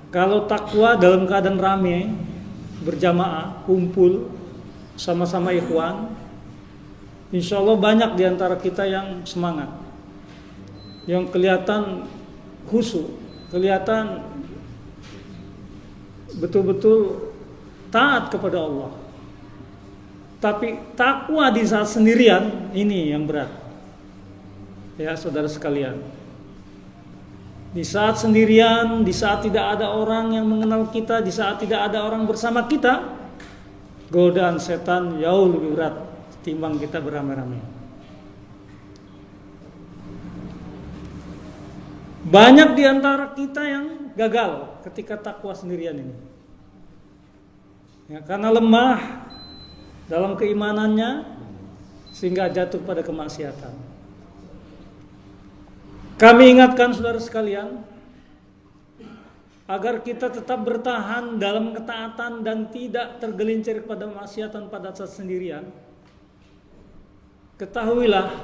Kalau takwa dalam keadaan rame, berjamaah, kumpul, sama-sama ikhwan, insya Allah banyak di antara kita yang semangat, yang kelihatan khusyuk, kelihatan betul-betul taat kepada Allah. Tapi takwa di saat sendirian ini yang berat, ya saudara sekalian. Di saat sendirian, di saat tidak ada orang yang mengenal kita, di saat tidak ada orang bersama kita, godaan setan jauh lebih berat timbang kita beramai-ramai. Banyak di antara kita yang gagal ketika takwa sendirian ini, ya, karena lemah dalam keimanannya sehingga jatuh pada kemaksiatan. Kami ingatkan saudara sekalian agar kita tetap bertahan dalam ketaatan dan tidak tergelincir pada kemaksiatan pada saat sendirian. Ketahuilah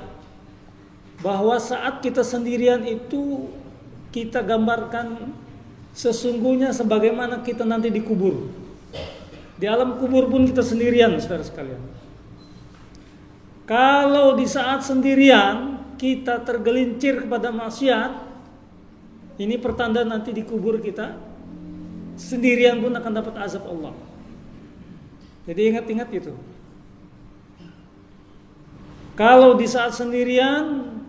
bahwa saat kita sendirian itu kita gambarkan sesungguhnya sebagaimana kita nanti dikubur. Di alam kubur pun kita sendirian, saudara sekalian. Kalau di saat sendirian kita tergelincir kepada maksiat, ini pertanda nanti di kubur kita sendirian pun akan dapat azab Allah. Jadi ingat-ingat itu. Kalau di saat sendirian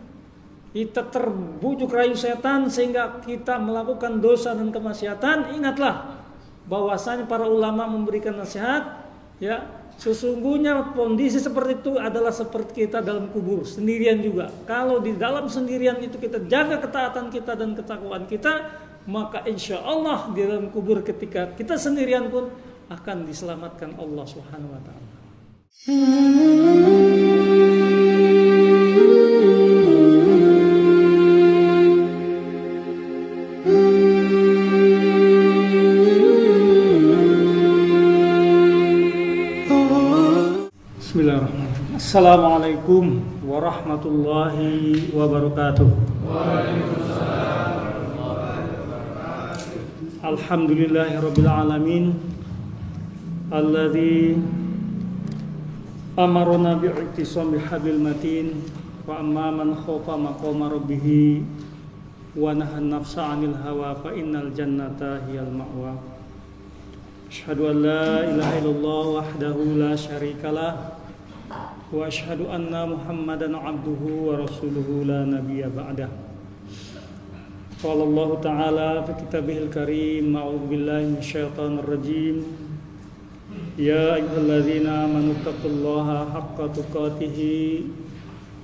kita terbujuk rayu setan sehingga kita melakukan dosa dan kemaksiatan, ingatlah bahwasanya para ulama memberikan nasihat, ya, sesungguhnya kondisi seperti itu adalah seperti kita dalam kubur sendirian juga. Kalau di dalam sendirian itu kita jaga ketaatan kita dan ketakwaan kita, maka insya Allah di dalam kubur ketika kita sendirian pun akan diselamatkan Allah Subhanahu wa taala. Bismillahirrahmanirrahim. Assalamualaikum warahmatullahi wabarakatuh. Alhamdulillahirabbil alamin alladzi amarna bi'ittisami hablil matin wa amma man khafa maqama rabbih wa nahan nafsa 'anil hawa fa innal jannata hiyal ma'wa. Asyhadu an la ilaha illallah wahdahu la syarikalah wa asyhadu anna Muhammadan abduhu wa rasuluhu la nabiyya ba'dah. Qala Allah ta'ala fi kitabihil karim, a'udzu billahi minasyaitonir rajim. Ya ayyuhalladzina amanu taqullaha haqqa tuqatih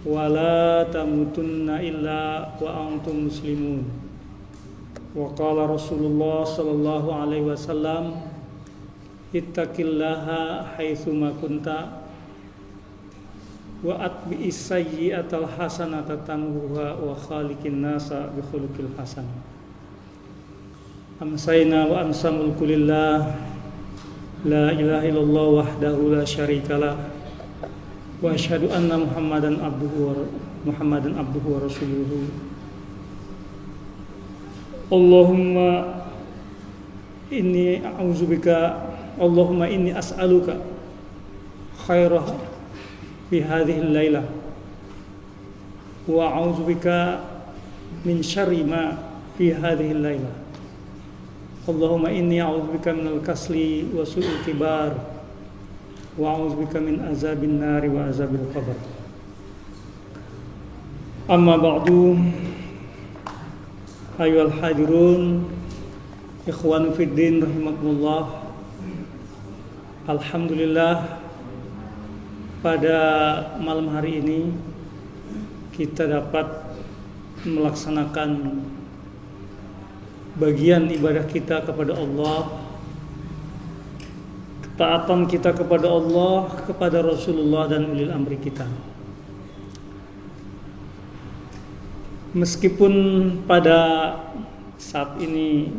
wa la tamutunna illa wa antum muslimun. Wa qala Rasulullah sallallahu alaihi wasallam, ittaqillaha haitsu ma kunta wa atbi'is sayyi'atal hasanata tamhuha wa khaliqin nasa bi khuluqil hasan. Amsayna wa amsa mulku lillah la ilaha illallah wahdahu la syarikalah wa asyhadu anna Muhammadan abduhu wa rasuluhu. Allahumma inni as'aluka khairah fi hadhil lailah wa a'udzubika min syarri ma fi hadhil lailah. Allahumma inni a'udzubika minal kasli wa su'il kibar wa a'udzubika min azabin nari wa azabil qabr. Amma ba'du, ayyuhal hadirun, ikhwanu fid din rahimakumullah. Alhamdulillah, pada malam hari ini kita dapat melaksanakan bagian ibadah kita kepada Allah, ketaatan kita kepada Allah, kepada Rasulullah dan ulil amri kita. Meskipun pada saat ini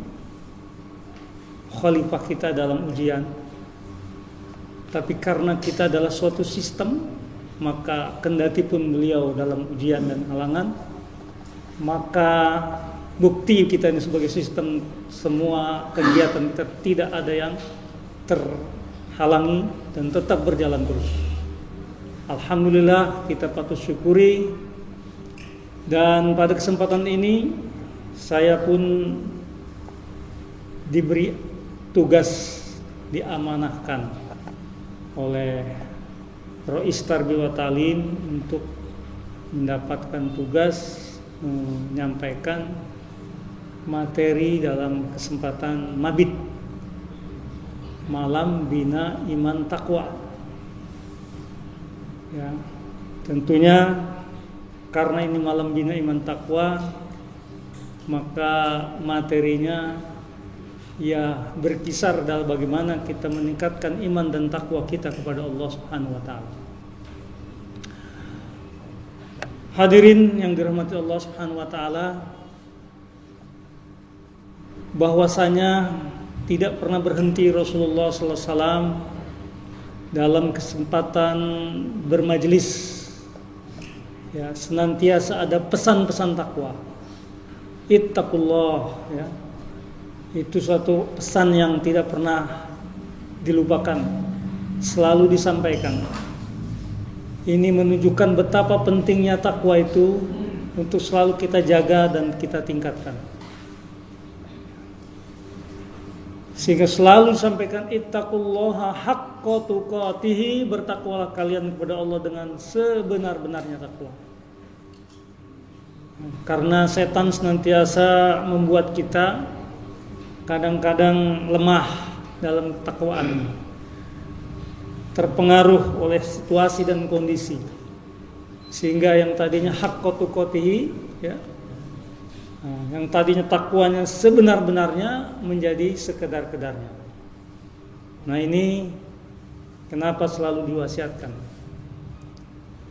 khalifah kita dalam ujian, tapi karena kita adalah suatu sistem, maka kendati pun beliau dalam ujian dan halangan, maka bukti kita ini sebagai sistem, semua kegiatan kita tidak ada yang terhalangi dan tetap berjalan terus. Alhamdulillah, kita patut syukuri. Dan pada kesempatan ini saya pun diberi tugas, diamanahkan oleh Rois Tarbiyah wa Ta'lim untuk mendapatkan tugas menyampaikan materi dalam kesempatan Mabit, Malam Bina Iman Taqwa. Ya, tentunya karena ini Malam Bina Iman Taqwa, maka materinya ya berkisar dalam bagaimana kita meningkatkan iman dan takwa kita kepada Allah Subhanahu wa taala. Hadirin yang dirahmati Allah Subhanahu wa taala, bahwasanya tidak pernah berhenti Rasulullah sallallahu alaihi wasallam dalam kesempatan bermajlis, ya, senantiasa ada pesan-pesan takwa. Ittaqullah, ya. Itu suatu pesan yang tidak pernah dilupakan, selalu disampaikan. Ini menunjukkan betapa pentingnya takwa itu untuk selalu kita jaga dan kita tingkatkan. Sehingga selalu disampaikan ittaqullaha haqqa tuqatih, bertakwalah kalian kepada Allah dengan sebenar-benarnya takwa. Karena setan senantiasa membuat kita kadang-kadang lemah dalam ketakwaan, terpengaruh oleh situasi dan kondisi, sehingga yang tadinya haqqa tuqatih, ya, yang tadinya takwanya sebenar-benarnya menjadi sekedar-kedarnya. Nah, ini kenapa selalu diwasiatkan.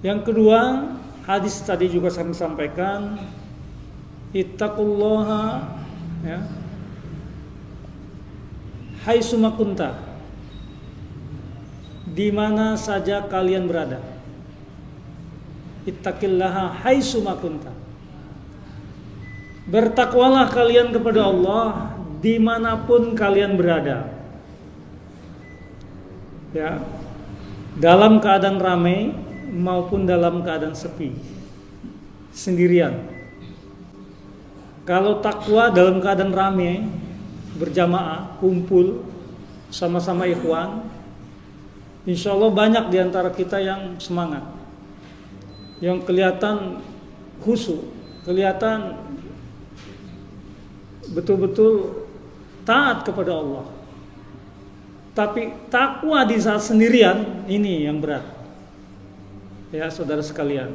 Yang kedua, hadis tadi juga saya sampaikan, ittaqullaha, ya, haitsuma kunta, di mana saja kalian berada. Ittaqillaha haitsuma kunta, bertakwalah kalian kepada Allah dimanapun kalian berada, ya, dalam keadaan ramai maupun dalam keadaan sepi, sendirian. Kalau takwa dalam keadaan ramai, berjamaah, kumpul, sama-sama ikhwan, insya Allah banyak diantara kita yang semangat, yang kelihatan khusyuk, kelihatan betul-betul taat kepada Allah. Tapi takwa di saat sendirian, ini yang berat, ya saudara sekalian.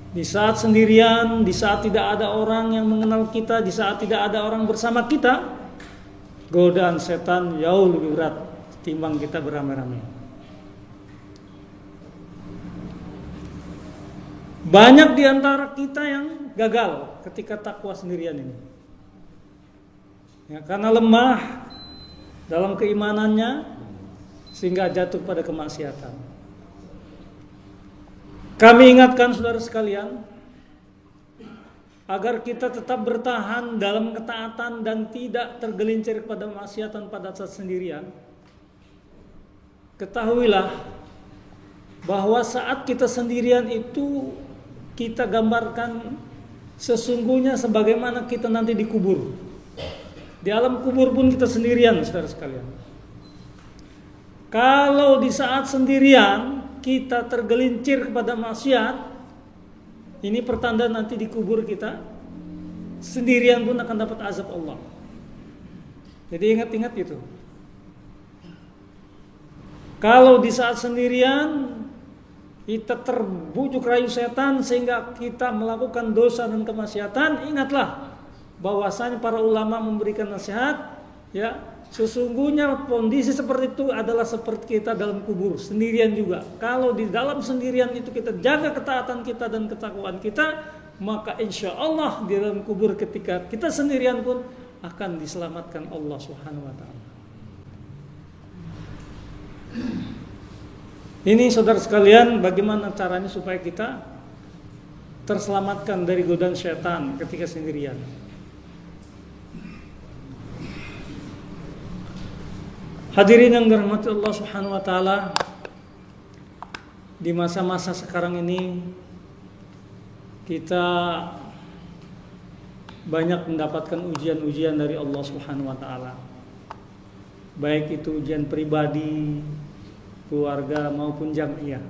Di saat sendirian, di saat tidak ada orang yang mengenal kita, di saat tidak ada orang bersama kita, godaan setan jauh lebih berat timbang kita beramai-ramai. Banyak di antara kita yang gagal ketika takwa sendirian ini, ya, karena lemah dalam keimanannya sehingga jatuh pada kemaksiatan. Kami ingatkan saudara sekalian agar kita tetap bertahan dalam ketaatan dan tidak tergelincir pada kemaksiatan pada saat sendirian. Ketahuilah bahwa saat kita sendirian itu kita gambarkan sesungguhnya sebagaimana kita nanti dikubur. Di alam kubur pun kita sendirian, saudara sekalian. Kalau di saat sendirian kita tergelincir kepada maksiat, ini pertanda nanti di kubur kita sendirian pun akan dapat azab Allah. Jadi ingat-ingat itu. Kalau di saat sendirian kita terbujuk rayu setan sehingga kita melakukan dosa dan kemaksiatan, ingatlah bahwasanya para ulama memberikan nasihat, ya, sesungguhnya kondisi seperti itu adalah seperti kita dalam kubur sendirian juga. Kalau di dalam sendirian itu kita jaga ketaatan kita dan ketakwaan kita, maka insya Allah di dalam kubur ketika kita sendirian pun akan diselamatkan Allah Subhanahu wa taala. Ini saudara sekalian, bagaimana caranya supaya kita terselamatkan dari godaan syaitan ketika sendirian. Hadirin yang dirahmati Allah Subhanahu wa taala, di masa-masa sekarang ini kita banyak mendapatkan ujian-ujian dari Allah Subhanahu wa taala. Baik itu ujian pribadi, keluarga maupun jamiah.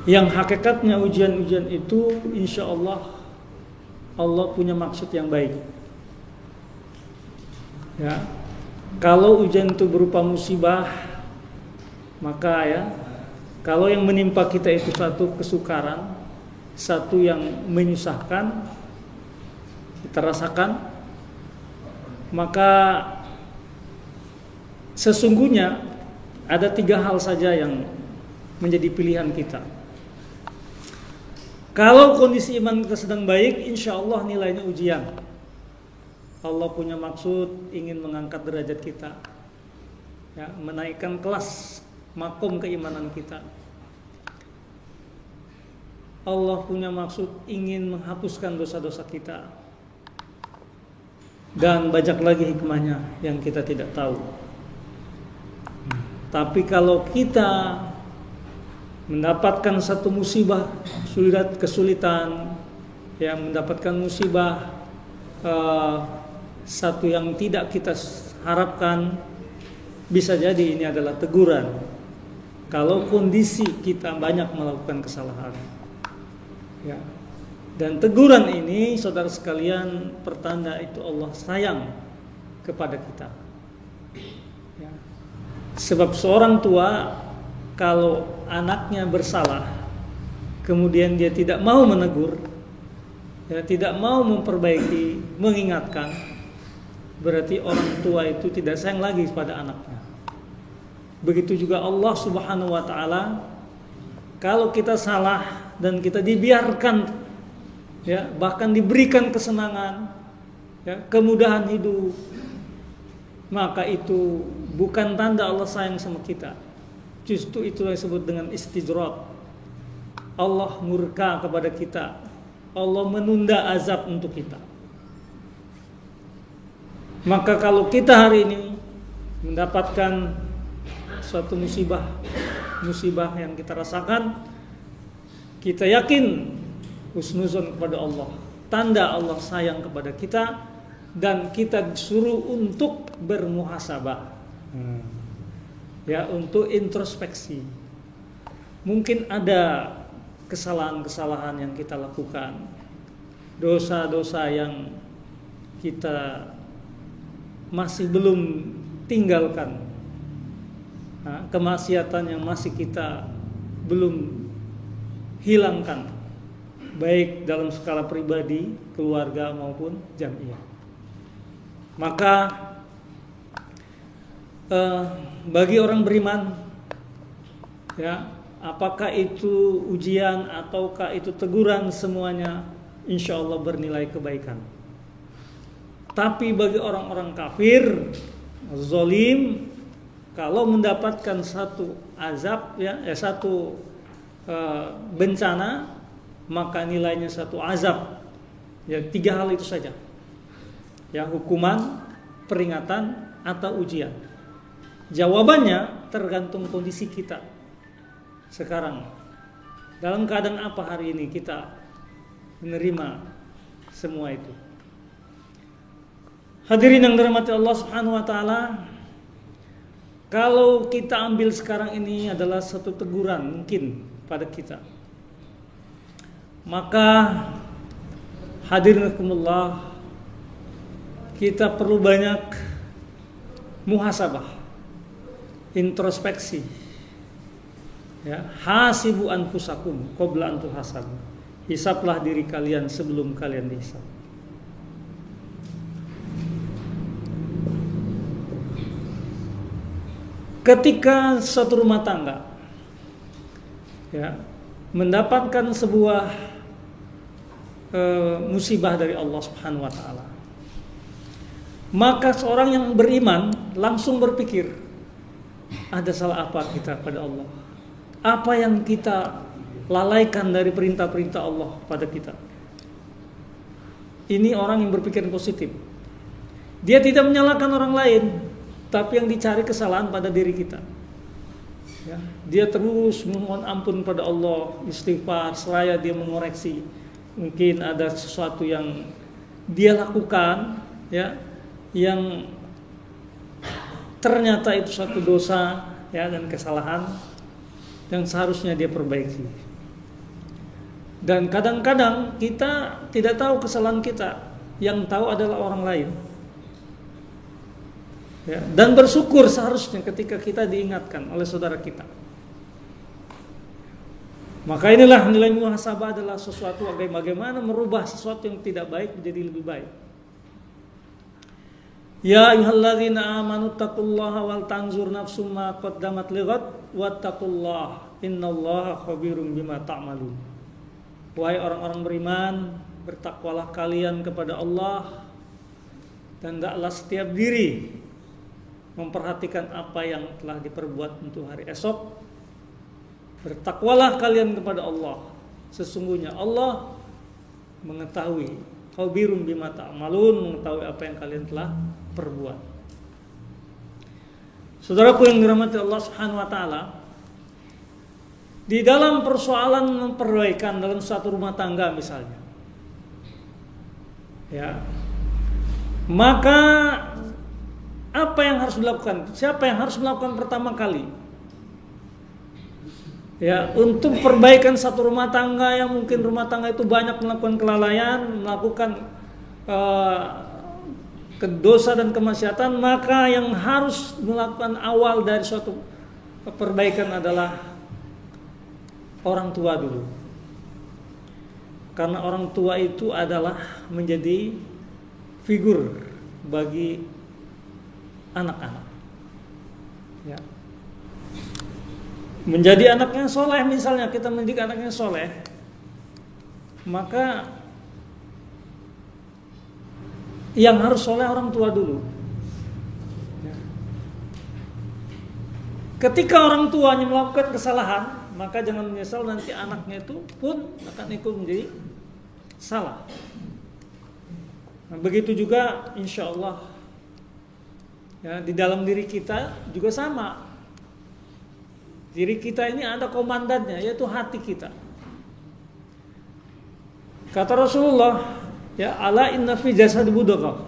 Yang hakikatnya ujian-ujian itu insya Allah punya maksud yang baik. Ya, kalau ujian itu berupa musibah, maka kalau yang menimpa kita itu satu kesukaran, satu yang menyusahkan, kita rasakan, maka sesungguhnya ada 3 hal saja yang menjadi pilihan kita. Kalau kondisi iman kita sedang baik, insya Allah nilainya ujian. Allah punya maksud ingin mengangkat derajat kita, ya, menaikkan kelas makom keimanan kita. Allah punya maksud ingin menghapuskan dosa-dosa kita, dan banyak lagi hikmahnya yang kita tidak tahu. Tapi kalau kita mendapatkan satu musibah, kesulitan, ya, mendapatkan musibah satu yang tidak kita harapkan, bisa jadi ini adalah teguran. Kalau kondisi kita banyak melakukan kesalahan, ya, dan teguran ini, saudara sekalian, pertanda itu Allah sayang kepada kita. Ya. Sebab seorang tua kalau anaknya bersalah, kemudian dia tidak mau menegur, ya, tidak mau memperbaiki, mengingatkan, berarti orang tua itu tidak sayang lagi pada anaknya. Begitu juga Allah Subhanahu wa taala, kalau kita salah dan kita dibiarkan, ya, bahkan diberikan kesenangan, ya, kemudahan hidup, maka itu bukan tanda Allah sayang sama kita. Justru itu yang disebut dengan istidrak. Allah murka kepada kita. Allah menunda azab untuk kita. Maka kalau kita hari ini mendapatkan suatu musibah yang kita rasakan, kita yakin husnuzon kepada Allah, tanda Allah sayang kepada kita, dan kita disuruh untuk bermuhasabah, ya, untuk introspeksi. Mungkin ada kesalahan-kesalahan yang kita lakukan, dosa-dosa yang kita masih belum tinggalkan, kemaksiatan yang masih kita belum hilangkan, baik dalam skala pribadi, keluarga maupun jamiah. Maka bagi orang beriman, ya, apakah itu ujian ataukah itu teguran, semuanya insya Allah bernilai kebaikan. Tapi bagi orang-orang kafir, zalim, kalau mendapatkan satu azab, ya, satu bencana, maka nilainya satu azab. Ya, 3 hal itu saja. Ya, hukuman, peringatan, atau ujian. Jawabannya tergantung kondisi kita sekarang. Dalam keadaan apa hari ini kita menerima semua itu? Hadirin yang dirahmati Allah Subhanahu wa taala, kalau kita ambil sekarang ini adalah satu teguran mungkin pada kita, maka hadirinukumullah, kita perlu banyak muhasabah, introspeksi. Ya, hasibu anfusakum qabla an tuhasabu. Hisablah diri kalian sebelum kalian dihisab. Ketika suatu rumah tangga, ya, mendapatkan sebuah musibah dari Allah Subhanahu wa taala, maka seorang yang beriman langsung berpikir, ada salah apa kita pada Allah? Apa yang kita lalaikan dari perintah-perintah Allah pada kita. Ini orang yang berpikiran positif. Dia tidak menyalahkan orang lain, tapi yang dicari kesalahan pada diri kita. Ya, dia terus memohon ampun pada Allah, istighfar, seraya dia mengoreksi. Mungkin ada sesuatu yang dia lakukan, ya, yang ternyata itu suatu dosa, ya, dan kesalahan yang seharusnya dia perbaiki. Dan kadang-kadang kita tidak tahu kesalahan kita, yang tahu adalah orang lain. Ya, dan bersyukur seharusnya ketika kita diingatkan oleh saudara kita. Maka inilah nilai muhasabah adalah sesuatu bagaimana merubah sesuatu yang tidak baik menjadi lebih baik. Ya ayyuhalladzina amanu taqullaha wal tanzur nafsum ma qaddamat lighad wattaqullaha innallaha khabirum bima ta'malun. Wahai orang-orang beriman, bertakwalah kalian kepada Allah dan hendaklah setiap diri memperhatikan apa yang telah diperbuat untuk hari esok. Bertakwalah kalian kepada Allah. Sesungguhnya Allah mengetahui, khabirum bima ta'malun, mengetahui apa yang kalian telah perbuat. Saudaraku yang dirahmati Allah Subhanahu wa taala, di dalam persoalan perbaikan dalam satu rumah tangga misalnya, ya, maka apa yang harus dilakukan? Siapa yang harus melakukan pertama kali? Ya, untuk perbaikan satu rumah tangga yang mungkin rumah tangga itu banyak melakukan kelalaian, melakukan dosa dan kemaksiatan, maka yang harus melakukan awal dari suatu perbaikan adalah orang tua dulu. Karena orang tua itu adalah menjadi figur bagi anak-anak, ya. Menjadi anaknya soleh, misalnya kita mendidik anaknya soleh, maka yang harus soleh orang tua dulu, ya. Ketika orang tuanya melakukan kesalahan, maka jangan menyesal nanti anaknya itu pun akan ikut menjadi salah. Nah, begitu juga insya Allah. Ya, di dalam diri kita juga sama. Diri kita ini ada komandannya, yaitu hati kita. Kata Rasulullah, ya, ala inna fi jasad mudghah.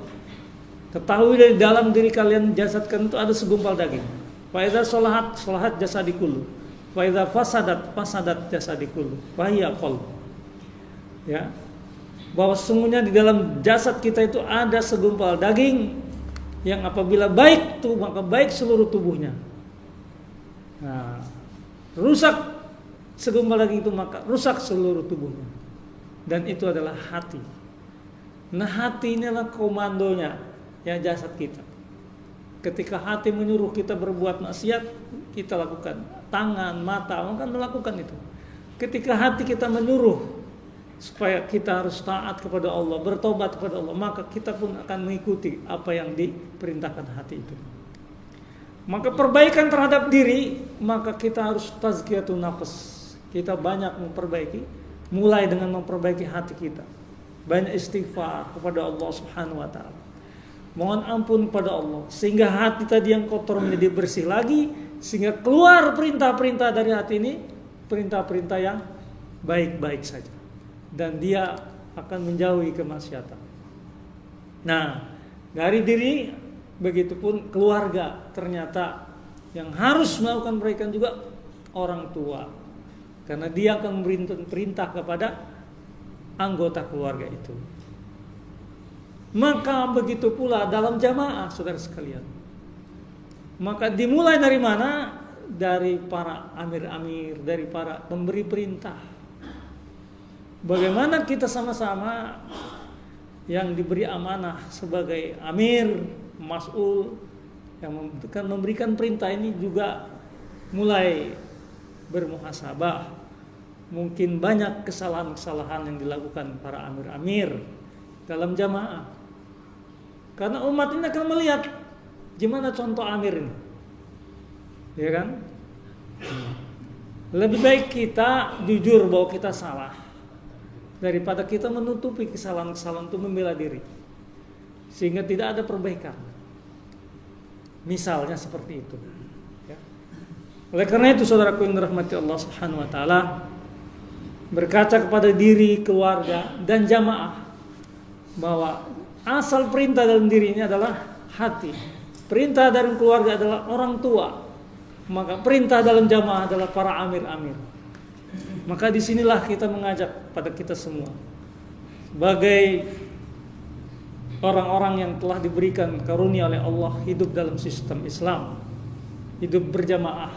Ketahui dari dalam diri kalian jasad kalian itu ada segumpal daging. Fa idza salahat salahat jasadikullu. Fa idza fasadat fasadat jasadikullu. Fa hiya qalb. Ya. Bahwa sesungguhnya di dalam jasad kita itu ada segumpal daging yang apabila baik tuh maka baik seluruh tubuhnya. Nah, rusak segumpal daging itu maka rusak seluruh tubuhnya. Dan itu adalah hati. Nah, hati ini adalah komandonya, ya, jasad kita. Ketika hati menyuruh kita berbuat maksiat, kita lakukan. Tangan, mata akan melakukan itu. Ketika hati kita menyuruh supaya kita harus taat kepada Allah, bertobat kepada Allah, maka kita pun akan mengikuti apa yang diperintahkan hati itu. Maka perbaikan terhadap diri, maka kita harus tazkiyatun nafs. Kita banyak memperbaiki, mulai dengan memperbaiki hati kita. Banyak istighfar kepada Allah Subhanahu wa taala. Mohon ampun kepada Allah sehingga hati tadi yang kotor menjadi bersih lagi, sehingga keluar perintah-perintah dari hati ini, perintah-perintah yang baik-baik saja. Dan dia akan menjauhi kemaksiatan. Nah, dari diri begitupun keluarga, ternyata yang harus melakukan perbaikan juga orang tua. Karena dia akan memberi perintah kepada anggota keluarga itu. Maka begitu pula dalam jamaah, saudara sekalian. Maka dimulai dari mana? Dari para amir-amir, dari para pemberi perintah. Bagaimana kita sama-sama yang diberi amanah sebagai amir, mas'ul, yang memberikan perintah ini juga mulai bermuhasabah. Mungkin banyak kesalahan-kesalahan yang dilakukan para amir-amir dalam jamaah. Karena umat ini akan melihat gimana contoh amir ini. Ya kan? Lebih baik kita jujur bahwa kita salah daripada kita menutupi kesalahan-kesalahan untuk membela diri sehingga tidak ada perbaikan. Misalnya seperti itu. Ya. Oleh karena itu, saudaraku yang dirahmati Allah Subhanahu wa taala, berkaca kepada diri, keluarga, dan jamaah bahwa asal perintah dalam diri ini adalah hati. Perintah dari keluarga adalah orang tua. Maka perintah dalam jamaah adalah para amir-amir. Maka disinilah kita mengajak pada kita semua sebagai orang-orang yang telah diberikan karunia oleh Allah hidup dalam sistem Islam, hidup berjamaah.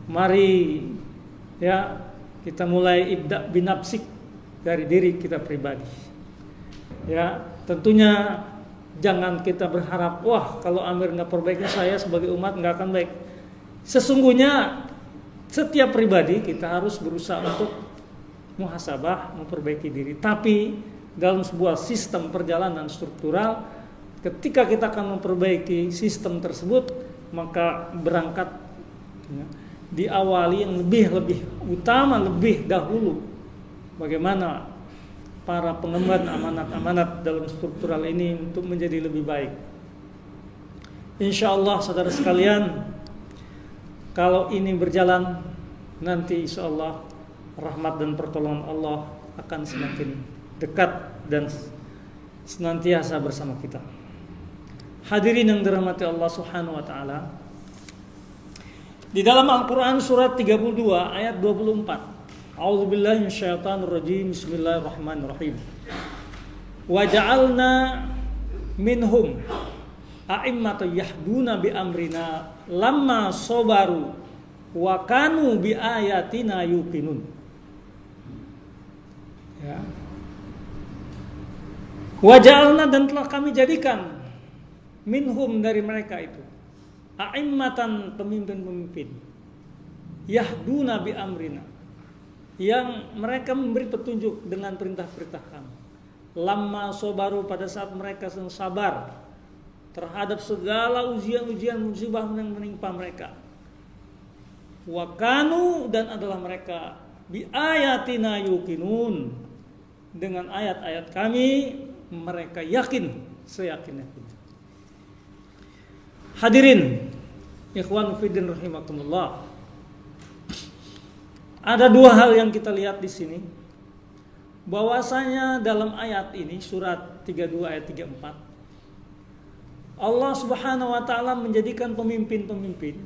Mari ya kita mulai ibda binafsik dari diri kita pribadi. Ya, tentunya jangan kita berharap, wah kalau amir nggak perbaiki saya sebagai umat nggak akan baik. Sesungguhnya setiap pribadi kita harus berusaha untuk muhasabah, memperbaiki diri. Tapi dalam sebuah sistem perjalanan struktural, ketika kita akan memperbaiki sistem tersebut, maka berangkat ya, diawali yang lebih utama, lebih dahulu. Bagaimana para pengemban amanat-amanat dalam struktural ini untuk menjadi lebih baik. Insya Allah saudara sekalian, kalau ini berjalan, nanti insya Allah rahmat dan pertolongan Allah akan semakin dekat dan senantiasa bersama kita. Hadirin yang dirahmati Allah Subhanahu wa taala, di dalam Al-Qur'an surat 32 ayat 24. A'udzubillahi minasyaitonirrajim. Bismillahirrahmanirrahim. Wa ja'alna minhum a'immatan yahduna bi amrina lamma sabaru wa kanu bi ayatina yuqinun. Ya. Wa ja'alna, dan telah kami jadikan minhum dari mereka itu a'immatan, pemimpin-pemimpin, yahduna bi amrina, yang mereka memberi petunjuk dengan perintah-perintah kami. Lamma sabaru, pada saat mereka sabar terhadap segala ujian-ujian musibah yang menimpa mereka. Wa kanu, dan adalah mereka bi ayatina yuqinun, dengan ayat-ayat kami mereka yakin, seyakin-yakinnya. Hadirin ikhwan fiddin rahimakumullah, ada dua hal yang kita lihat di sini, bahwasanya dalam ayat ini surat 32 ayat 34, Allah Subhanahu wa taala menjadikan pemimpin-pemimpin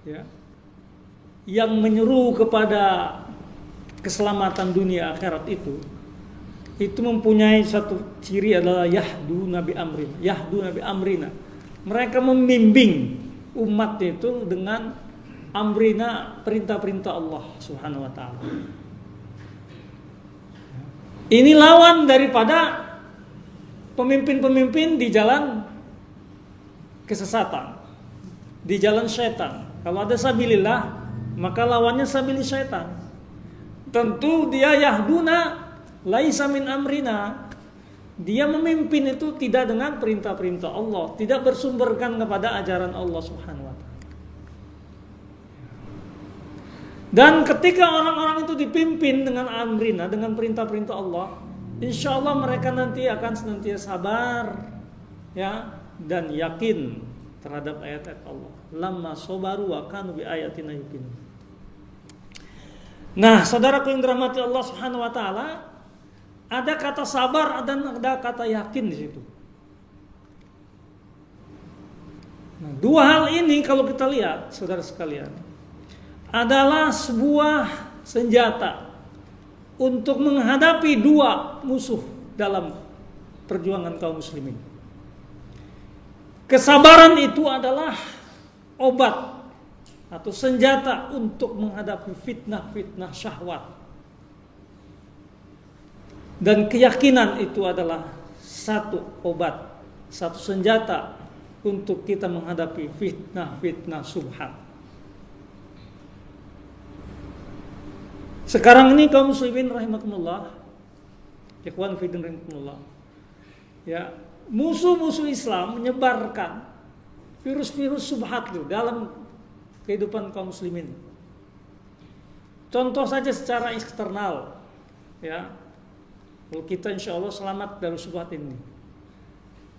ya, yang menyeru kepada keselamatan dunia akhirat itu mempunyai satu ciri, adalah yahdu nabi amrina. Mereka membimbing umat itu dengan amrina, perintah-perintah Allah Subhanahu wa taala. Ini lawan daripada pemimpin-pemimpin di jalan kesesatan, di jalan syaitan. Kalau ada sabilillah, maka lawannya sabili syaitan. Tentu dia yahduna laisa min amrina. Dia memimpin itu tidak dengan perintah-perintah Allah, tidak bersumberkan kepada ajaran Allah Subhanahu wa taala. Dan ketika orang-orang itu dipimpin dengan amrina, dengan perintah-perintah Allah, insya Allah mereka nanti akan senantiasa sabar ya, dan yakin terhadap ayat-ayat Allah. Lamma sabaru wa kanu bi ayatina yuqinun. Nah, saudaraku yang dirahmati Allah Subhanahu wa taala, ada kata sabar dan ada kata yakin di situ. Nah, dua hal ini kalau kita lihat, saudara sekalian, adalah sebuah senjata untuk menghadapi dua musuh dalam perjuangan kaum muslimin. Kesabaran itu adalah obat atau senjata untuk menghadapi fitnah-fitnah syahwat. Dan keyakinan itu adalah satu obat, satu senjata untuk kita menghadapi fitnah-fitnah subhat. Sekarang ini kaum muslimin rahimakumullah, ikhwan fiddin rahimakumullah, ya, musuh-musuh Islam menyebarkan virus-virus subhat itu dalam kehidupan kaum muslimin. Contoh saja secara eksternal, ya. Kalau kita insya Allah selamat dari syubhat ini.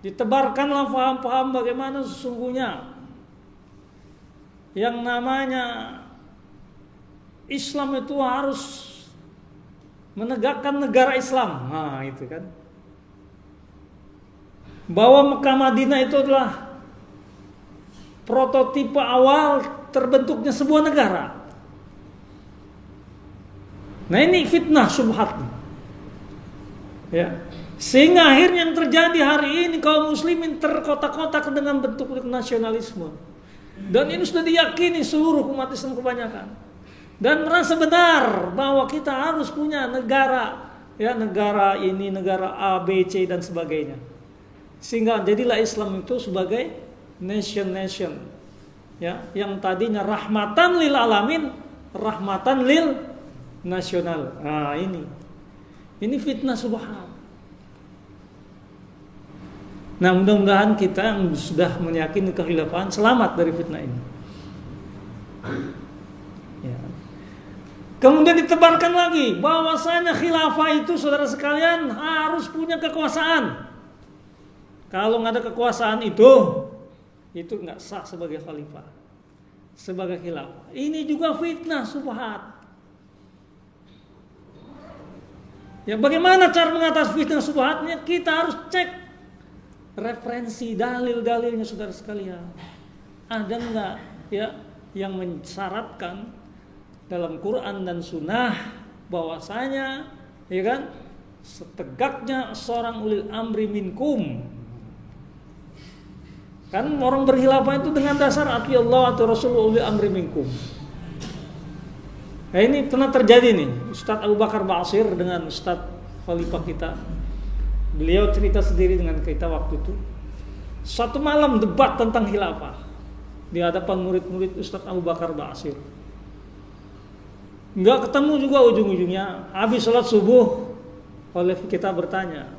Ditebarkanlah paham-paham bagaimana sesungguhnya yang namanya Islam itu harus menegakkan negara Islam. Nah, itu kan. Bahwa Mekah Madinah itu adalah prototipe awal terbentuknya sebuah negara. Nah, ini fitnah syubhat. Ya. Sehingga akhirnya yang terjadi hari ini kaum muslimin terkotak-kotak dengan bentuk nasionalisme. Dan ini sudah diyakini seluruh umat Islam kebanyakan. Dan merasa benar bahwa kita harus punya negara, ya, negara ini, negara A, B, C dan sebagainya. Sehingga jadilah Islam itu sebagai nation, ya, yang tadinya rahmatan lil alamin, rahmatan lil nasional. Nah, ini fitnah subhan. Nah, mudah-mudahan kita yang sudah meyakini kekhilafan selamat dari fitnah ini. Ya. Kemudian ditebarkan lagi bahwasanya khilafah itu, saudara sekalian, harus punya kekuasaan. Kalau nggak ada kekuasaan itu nggak sah sebagai khalifah, sebagai khilafah. Ini juga fitnah subhat. Ya, bagaimana cara mengatasi fitnah subhatnya? Kita harus cek referensi dalil-dalilnya, saudara sekalian. Ada enggak, ya, yang mensyaratkan dalam Quran dan Sunnah bahwasanya, ya kan, setegaknya seorang ulil amri minkum. Kan orang berkhilafah itu dengan dasar ati Allah atau Rasul ulil amri minkum. Nah, ini pernah terjadi nih, Ustadz Abu Bakar Ba'asyir dengan Ustadz Khalifah kita. Beliau cerita sendiri dengan kita waktu itu. Satu malam debat tentang khilafah di hadapan murid-murid Ustadz Abu Bakar Ba'asyir. Enggak ketemu juga ujung-ujungnya. Habis sholat subuh, oleh kita bertanya,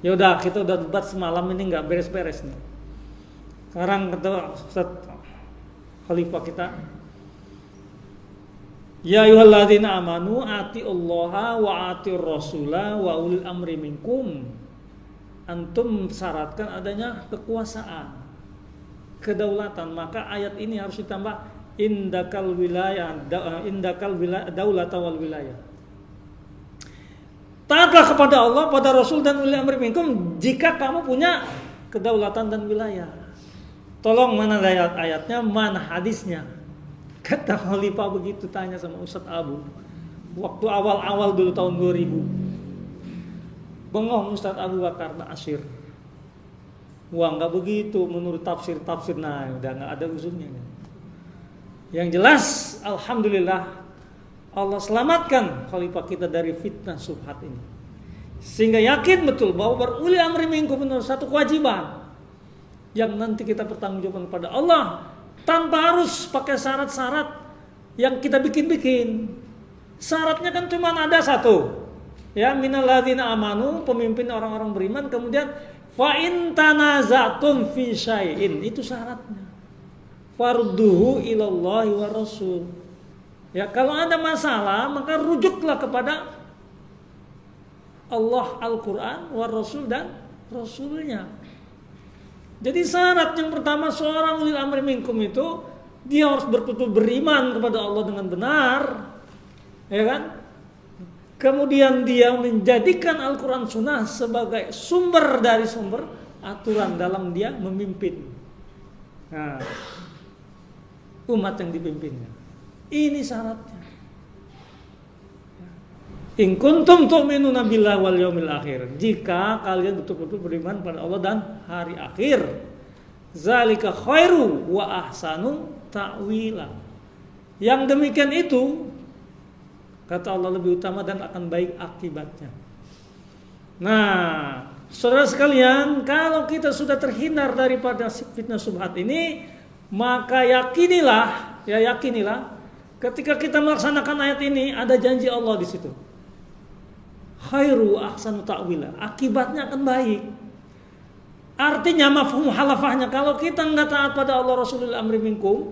ya udah, kita udah debat semalam ini nggak beres-beres nih. Sekarang kata Ustadz Khalifah kita, ya ayyuhalladzina amanu atiullaha wa atiur rasula wa ulil amri minkum. Antum syaratkan adanya kekuasaan, kedaulatan, maka ayat ini harus ditambah indakal wilayah, daulata wal wilayah. Taatlah kepada Allah, pada Rasul dan ulil amri minkum jika kamu punya kedaulatan dan wilayah. Tolong mana ayat-ayatnya, mana hadisnya? Kata Khalifah begitu, tanya sama Ustadz Abu. Waktu awal-awal dulu tahun 2000. Bengong Ustadz Abu Bakar Ba'asyir. Wah, nggak begitu menurut tafsir-tafsir. Nah, udah nggak ada ujungnya. Yang jelas, alhamdulillah Allah selamatkan Khalifah kita dari fitnah subhat ini. Sehingga yakin betul bahwa beruli amri minkum menurut satu kewajiban yang nanti kita bertanggungjawab kepada Allah, tanpa harus pakai syarat-syarat yang kita bikin-bikin. Syaratnya kan cuma ada satu. Ya, minal ladzina amanu, pemimpin orang-orang beriman, kemudian fa in tanazatum fi syai'in, itu syaratnya. Farduhu ilallahi wa rasul. Ya, kalau ada masalah maka rujuklah kepada Allah, Al-Qur'an, wa rasul dan rasulnya. Jadi syarat yang pertama seorang ulil amri minkum itu dia harus betul-betul beriman kepada Allah dengan benar. Ya kan? Kemudian dia menjadikan Al-Quran Sunnah sebagai sumber dari sumber aturan dalam dia memimpin. Nah, umat yang dipimpinnya. Ini syaratnya. In kuntum tu'minuna billahi wal yaumil akhir. Jika kalian betul-betul beriman pada Allah dan hari akhir. Zalika khairu wa ahsanu ta'wila. Yang demikian itu, kata Allah, lebih utama dan akan baik akibatnya. Nah, saudara sekalian, kalau kita sudah terhindar daripada fitnah subhat ini, maka yakinilah, ketika kita melaksanakan ayat ini ada janji Allah di situ. Khairu ahsanu ta'wila, akibatnya akan baik. Artinya mafhum halafahnya, kalau kita enggak taat pada Allah Rasulul amri minkum,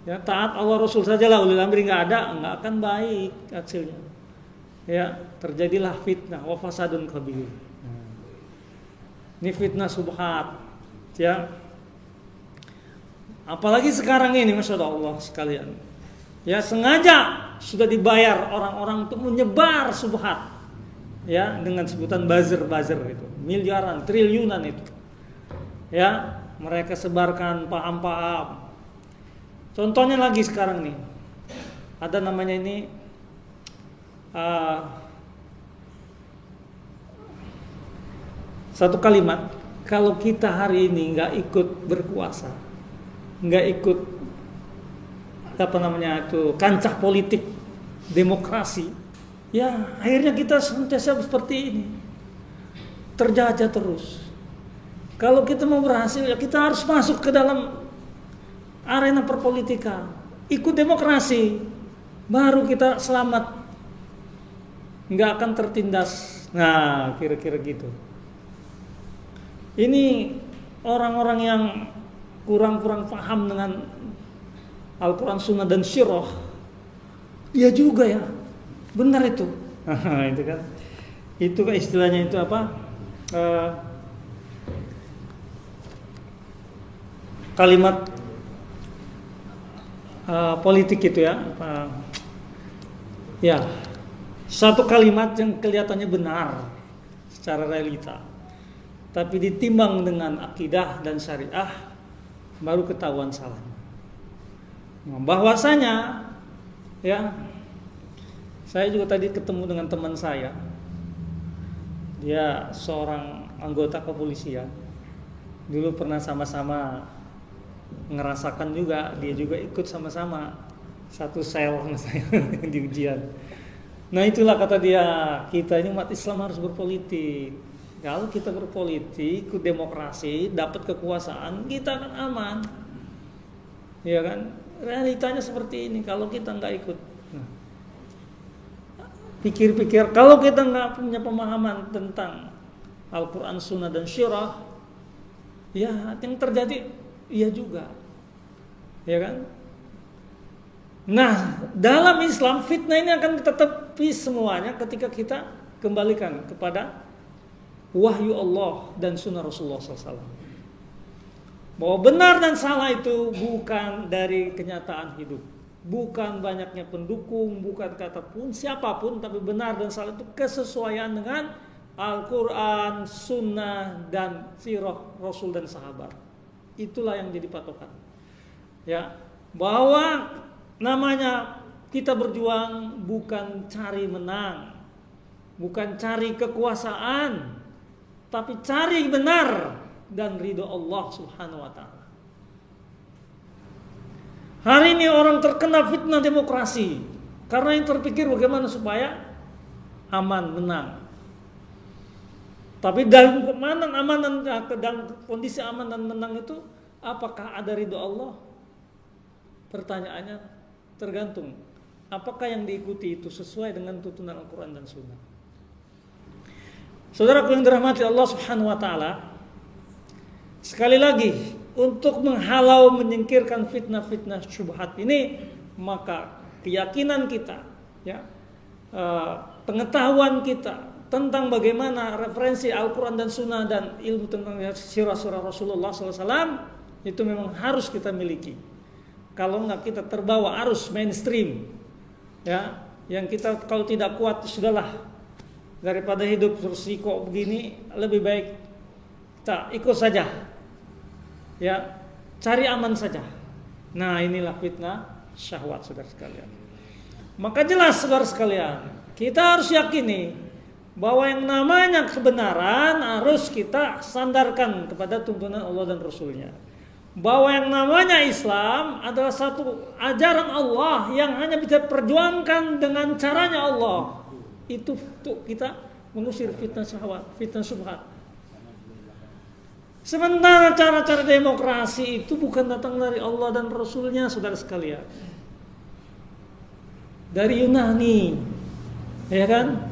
Ya, taat Allah Rasul sajalah, ulil amri nggak akan baik hasilnya. Ya, terjadilah fitnah wa fasadun kabir. Ini fitnah subhat. Ya. Apalagi sekarang ini, Masya Allah sekalian. Ya, sengaja sudah dibayar orang-orang untuk menyebar subhat. Ya, dengan sebutan buzzer itu. Miliaran, triliunan itu. Ya, mereka sebarkan paham-paham. Contohnya lagi sekarang nih, ada namanya ini satu kalimat, kalau kita hari ini nggak ikut berkuasa, nggak ikut kancah politik demokrasi, ya akhirnya kita senantiasa seperti ini, terjajah terus. Kalau kita mau berhasil, ya kita harus masuk ke dalam arena perpolitikan, ikut demokrasi, baru kita selamat, nggak akan tertindas. Nah, kira-kira gitu. Ini orang-orang yang kurang paham dengan Al-Quran, Sunnah dan Sirah. Iya juga ya, benar itu. Itu kan, itu kan istilahnya itu apa? Kalimat politik itu ya, ya satu kalimat yang kelihatannya benar secara realita, tapi ditimbang dengan akidah dan syariah baru ketahuan salahnya. Nah, bahwasanya ya, saya juga tadi ketemu dengan teman saya, dia seorang anggota kepolisian, dulu pernah sama-sama ngerasakan juga, dia juga ikut sama-sama satu sel sama saya di ujian. Nah itulah kata dia, kita ini umat Islam harus berpolitik. Kalau kita berpolitik, ikut demokrasi, dapat kekuasaan, kita akan aman. Ya kan? Realitanya seperti ini. Kalau kita nggak ikut, pikir-pikir, kalau kita nggak punya pemahaman tentang Al-Quran, Sunnah dan Syirah, ya yang terjadi iya juga, ya kan? Nah, dalam Islam fitnah ini akan kita tepi semuanya ketika kita kembalikan kepada wahyu Allah dan sunnah Rasulullah SAW. Bahwa benar dan salah itu bukan dari kenyataan hidup, bukan banyaknya pendukung, bukan kata pun siapapun, tapi benar dan salah itu kesesuaian dengan Al-Quran, Sunnah dan Sirah Rasul dan sahabat. Itulah yang jadi patokan. Ya, bahwa namanya kita berjuang bukan cari menang, bukan cari kekuasaan, tapi cari benar dan ridho Allah Subhanahu wa taala. Hari ini orang terkena fitnah demokrasi karena yang terpikir bagaimana supaya aman, menang. Tapi dalam kondisi aman dan menang itu, apakah ada ridho Allah? Pertanyaannya tergantung. Apakah yang diikuti itu sesuai dengan tuntunan Al-Quran dan Sunnah? Saudaraku yang dirahmati Allah Subhanahu wa taala, sekali lagi untuk menghalau, menyingkirkan fitnah-fitnah syubhat ini, maka keyakinan kita, ya, pengetahuan kita tentang bagaimana referensi Al-Quran dan Sunnah dan ilmu tentang sirah-sirah Rasulullah SAW itu memang harus kita miliki. Kalau enggak kita terbawa arus mainstream, ya, yang kita kalau tidak kuat sudahlah, daripada hidup bersiko begini, lebih baik kita ikut saja, ya, cari aman saja. Nah inilah fitnah syahwat, saudara sekalian. Maka jelas saudara sekalian, kita harus yakini bahwa yang namanya kebenaran harus kita sandarkan kepada tuntunan Allah dan Rasulnya. Bahwa yang namanya Islam adalah satu ajaran Allah yang hanya bisa perjuangkan dengan caranya Allah. Itu untuk kita mengusir fitnah syahwat, fitnah syubhat. Sementara cara-cara demokrasi itu bukan datang dari Allah dan Rasulnya, saudara sekalian. Dari Yunani, ya kan?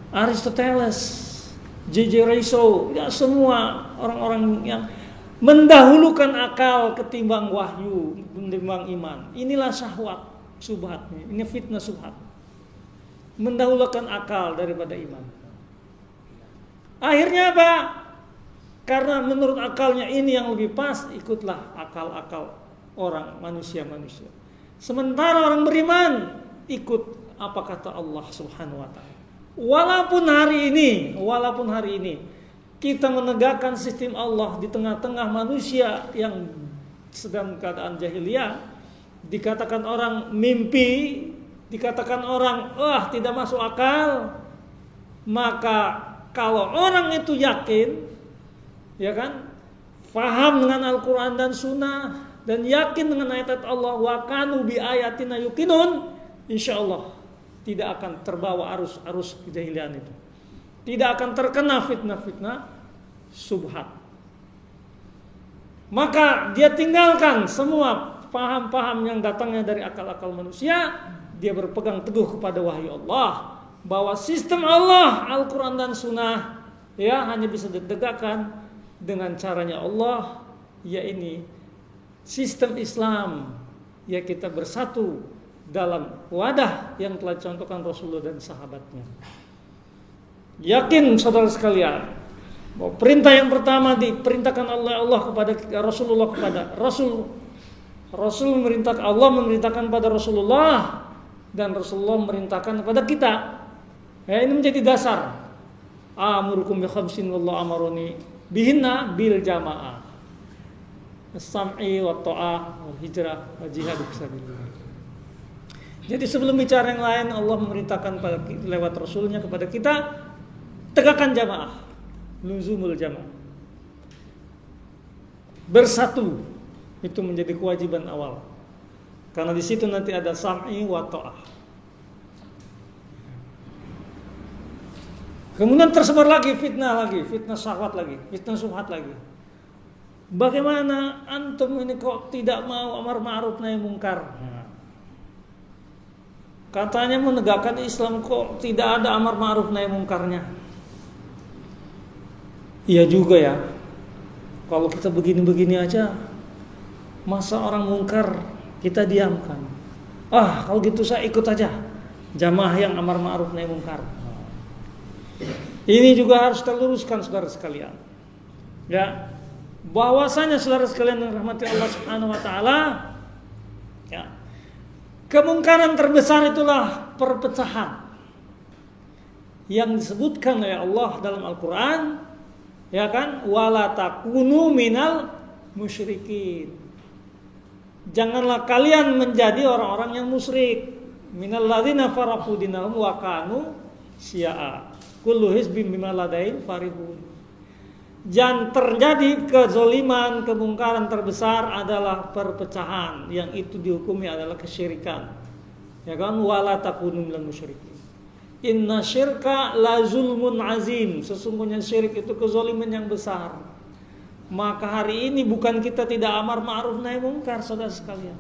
Aristoteles, J.J. Rousseau, ya semua orang-orang yang mendahulukan akal ketimbang wahyu, ketimbang iman. Inilah syahwat subhatnya. Ini fitnah subhat. Mendahulukan akal daripada iman. Akhirnya apa? Karena menurut akalnya ini yang lebih pas, ikutlah akal-akal orang manusia-manusia. Sementara orang beriman ikut apa kata Allah Subhanahu wa taala. Walaupun hari ini kita menegakkan sistem Allah di tengah-tengah manusia yang sedang keadaan jahiliyah, dikatakan orang mimpi, dikatakan orang tidak masuk akal, maka kalau orang itu yakin, ya kan, paham dengan Al-Quran dan Sunnah dan yakin dengan ayat Allah, wa kanu bi ayatina yuqinun, insyaallah tidak akan terbawa arus kejahilian itu. Tidak akan terkena fitnah-fitnah subhat. Maka dia tinggalkan semua paham-paham yang datangnya dari akal-akal manusia. Dia berpegang teguh kepada wahyu Allah, bahwa sistem Allah, Al-Quran dan Sunnah, ya, hanya bisa ditegakkan dengan caranya Allah, yaitu sistem Islam. Ya, kita bersatu dalam wadah yang telah dicontohkan Rasulullah dan sahabatnya. Yakin saudara sekalian, bahwa perintah yang pertama diperintahkan oleh Allah kepada Rasulullah, kepada Rasul memerintahkan, Allah memerintahkan pada Rasulullah, dan Rasulullah memerintahkan kepada kita. Ya, ini menjadi dasar. Amurukum bi khamsin wallahu amaroni bihinna bil jamaah. As-sam'i wa ta'ah wal hijrah wa jihad fi sabilillah. Jadi sebelum bicara yang lain, Allah memerintahkan lewat Rasulnya kepada kita, tegakkan jamaah, luzumul jamaah, bersatu. Itu menjadi kewajiban awal, karena di situ nanti ada sam'i wa ta'ah. Kemudian tersebar lagi, fitnah syahwat lagi, fitnah subhat lagi. Bagaimana antum ini kok tidak mau amar ma'ruf nahi mungkar? Katanya menegakkan Islam, kok tidak ada amar ma'ruf nahi mungkarnya? Iya juga ya. Kalau kita begini-begini aja, masa orang mungkar kita diamkan? Kalau gitu saya ikut aja jamaah yang amar ma'ruf nahi mungkar. Ini juga harus terluruskan saudara sekalian. Ya, bahwasanya saudara sekalian yang rahmati Allah Subhanahu wa taala, ya, kemungkaran terbesar itulah perpecahan yang disebutkan oleh Allah dalam Al-Quran, ya kan, wala takunu minal musyrikin. Janganlah kalian menjadi orang-orang yang musyrik. Minal ladzina faraqu dinahum wa kanu syi'a. Kullu hizbin bima ladaihim farihun. Jangan terjadi kezoliman, kemungkaran terbesar adalah perpecahan, yang itu dihukumi adalah kesyirikan. Ya kan, wala takunu minal musyrikin. Inna syirka la zulmun azim. Sesungguhnya syirik itu kezoliman yang besar. Maka hari ini bukan kita tidak amar ma'ruf nahi mungkar, saudara sekalian.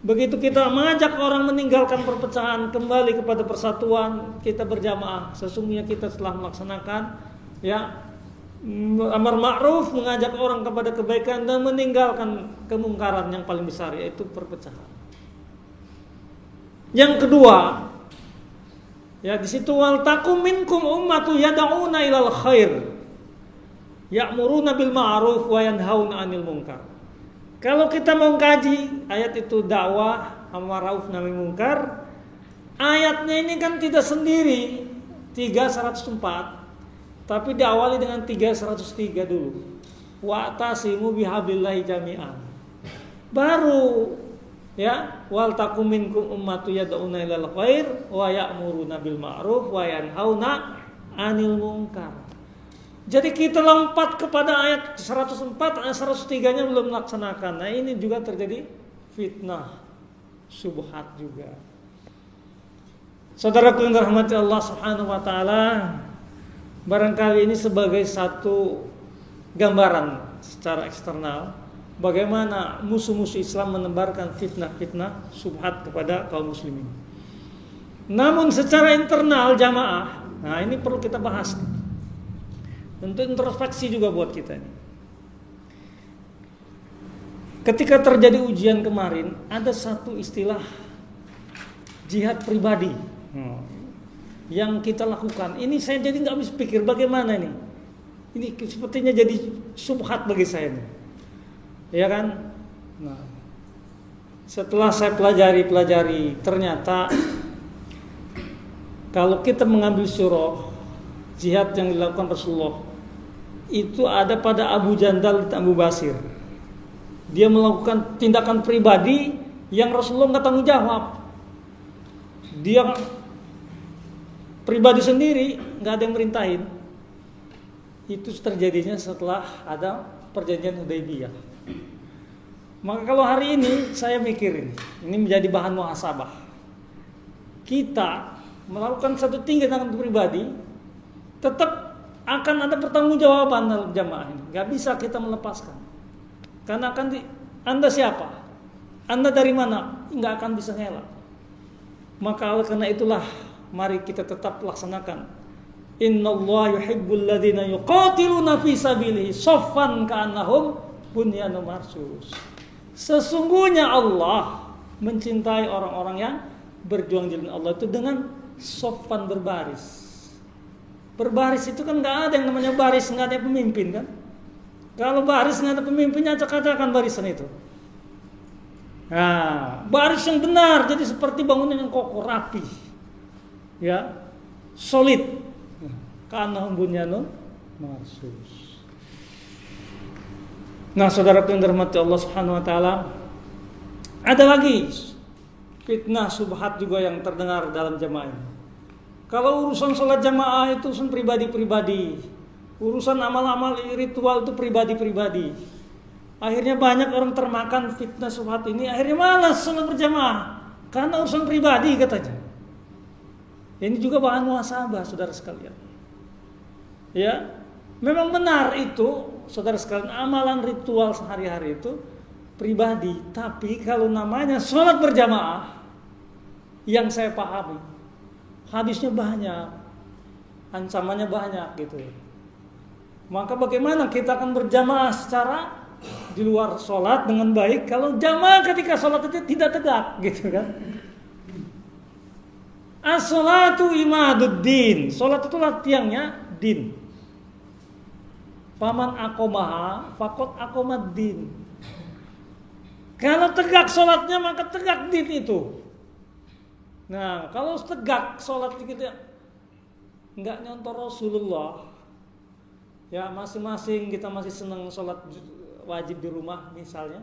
Begitu kita mengajak orang meninggalkan perpecahan, kembali kepada persatuan, kita berjamaah. Sesungguhnya kita telah melaksanakan, ya, amar ma'ruf, mengajak orang kepada kebaikan, dan meninggalkan kemungkaran yang paling besar, yaitu perpecahan. Yang kedua, ya, di situ wal takum minkum ummatu yad'una ilal khair ya'muruna bil ma'ruf wa yanhauna 'anil munkar. Kalau kita mau kaji ayat itu, dakwah amar ma'ruf nahi munkar, ayatnya ini kan tidak sendiri 304, tapi diawali dengan 303 dulu. Wa'tasimu bihablillahi jami'an. Baru, ya, wal takum minkum ummatu yad'una ilal khair wa ya'muruna bil ma'ruf wa yanhauna 'anil munkar. Jadi kita lompat kepada ayat 104, ayat 103-nya belum melaksanakan. Nah, ini juga terjadi fitnah subhat juga. Saudaraku yang dirahmati Allah Subhanahu wa taala, barangkali ini sebagai satu gambaran secara eksternal bagaimana musuh-musuh Islam menebarkan fitnah-fitnah subhat kepada kaum muslimin. Namun secara internal jamaah, nah ini perlu kita bahas. Tentu introspeksi juga buat kita ini. ketika terjadi ujian kemarin, ada satu istilah jihad pribadi yang kita lakukan. Ini saya jadi nggak habis pikir bagaimana ini. Ini sepertinya jadi subhat bagi saya nih. Ya kan? Nah, setelah saya pelajari, ternyata kalau kita mengambil surah jihad yang dilakukan Rasulullah, itu ada pada Abu Jandal dan Abu Basir. Dia melakukan tindakan pribadi yang Rasulullah nggak tanggung jawab. Dia pribadi sendiri, nggak ada yang merintahin. Itu terjadinya setelah ada perjanjian Hudaybiyah. Maka kalau hari ini saya mikir ini menjadi bahan muhasabah. Kita melakukan satu tindakan pribadi, tetap akan ada pertanggungjawaban dalam jamaah ini. Gak bisa kita melepaskan. Karena Anda siapa? Anda dari mana? Gak akan bisa ngelak. Maka oleh karena itulah, mari kita tetap laksanakan. Innallaha yuhibbul ladzina yuqatiluna fi sabilihi shaffan ka'annahum bunyanun marsus. Sesungguhnya Allah mencintai orang-orang yang berjuang di jalan Allah itu dengan shaffan, berbaris. Berbaris itu kan nggak ada yang namanya baris, nggak ada pemimpin kan? Kalau baris nggak ada pemimpinnya, acak-acakan barisan itu. Nah, baris yang benar, jadi seperti bangunan yang kokoh, rapi, ya, solid. Ka'annahum bunyanun marsus. Nah, saudara yang dirahmati Allah Subhanahu wa taala, ada lagi fitnah subhat juga yang terdengar dalam jamaah ini. Kalau urusan sholat jamaah itu urusan pribadi-pribadi, urusan amal-amal ritual itu pribadi-pribadi. Akhirnya banyak orang termakan fitnah subhat ini, akhirnya malas sholat berjamaah karena urusan pribadi katanya. Ini juga bahan muhasabah, saudara sekalian. Ya, memang benar itu, saudara sekalian, amalan ritual sehari-hari itu pribadi. Tapi kalau namanya sholat berjamaah, yang saya pahami, hadisnya banyak, ancamannya banyak gitu. Maka bagaimana kita akan berjamaah secara di luar sholat dengan baik kalau jamaah ketika sholat itu tidak tegak gitu kan? As-sholatu imaduddin. Sholat itulah tiangnya din. Faman aqomaha faqad aqomaddin. Kalau tegak sholatnya maka tegak din itu. Nah, kalau tegak sholat kita nggak nyontor Rasulullah, ya masing-masing kita masih senang sholat wajib di rumah misalnya,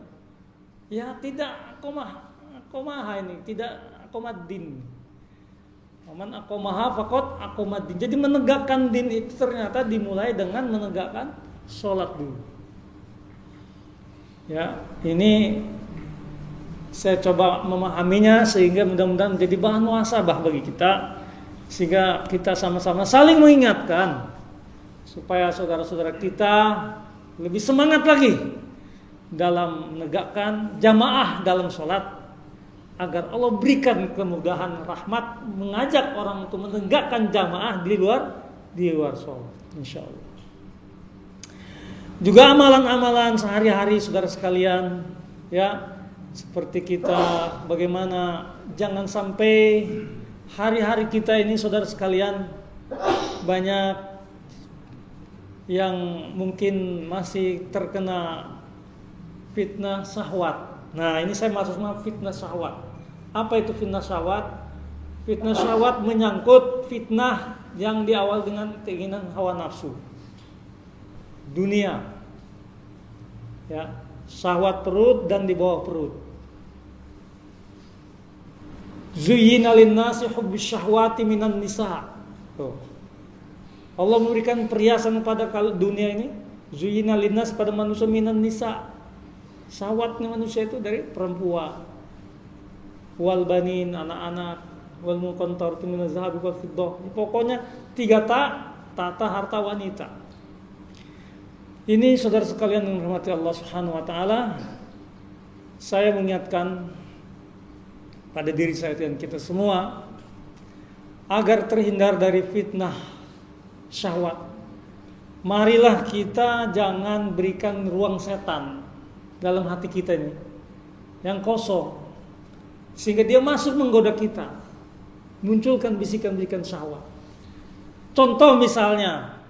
ya tidak aqomaha ini, tidak aqomaddin. Faman aqomaha faqad aqomaddin. Jadi menegakkan din itu ternyata dimulai dengan menegakkan sholat dulu. Ya, ini saya coba memahaminya sehingga mudah-mudahan menjadi bahan muhasabah bagi kita, sehingga kita sama-sama saling mengingatkan supaya saudara-saudara kita lebih semangat lagi dalam menegakkan jamaah dalam sholat, agar Allah berikan kemudahan rahmat mengajak orang untuk menegakkan jamaah di luar sholat, insya Allah. Juga amalan-amalan sehari-hari saudara sekalian, ya, seperti kita bagaimana jangan sampai hari-hari kita ini saudara sekalian banyak yang mungkin masih terkena fitnah syahwat. Nah, ini saya maksudnya fitnah syahwat. Apa itu fitnah syahwat? Fitnah syahwat menyangkut fitnah yang diawal dengan keinginan hawa nafsu dunia, ya, syahwat perut dan di bawah perut. Zuyyina lin-nasi hubbus syahwati minan nisa. Tuh. Allah memberikan perhiasan pada dunia ini. Zuyyina lin-nas pada manusia minan nisa. Syahwatnya manusia itu dari perempuan. Wal banin, anak-anak, wal muqantaratu minaz zahabi wal fiddah. Pokoknya 3 tata harta wanita. Ini saudara sekalian yang dirahmati Allah Subhanahu wa taala, saya mengingatkan pada diri saya dan kita semua agar terhindar dari fitnah syahwat. Marilah kita jangan berikan ruang setan dalam hati kita ini, yang kosong, sehingga dia masuk menggoda kita, munculkan bisikan-bisikan syahwat. Contoh misalnya,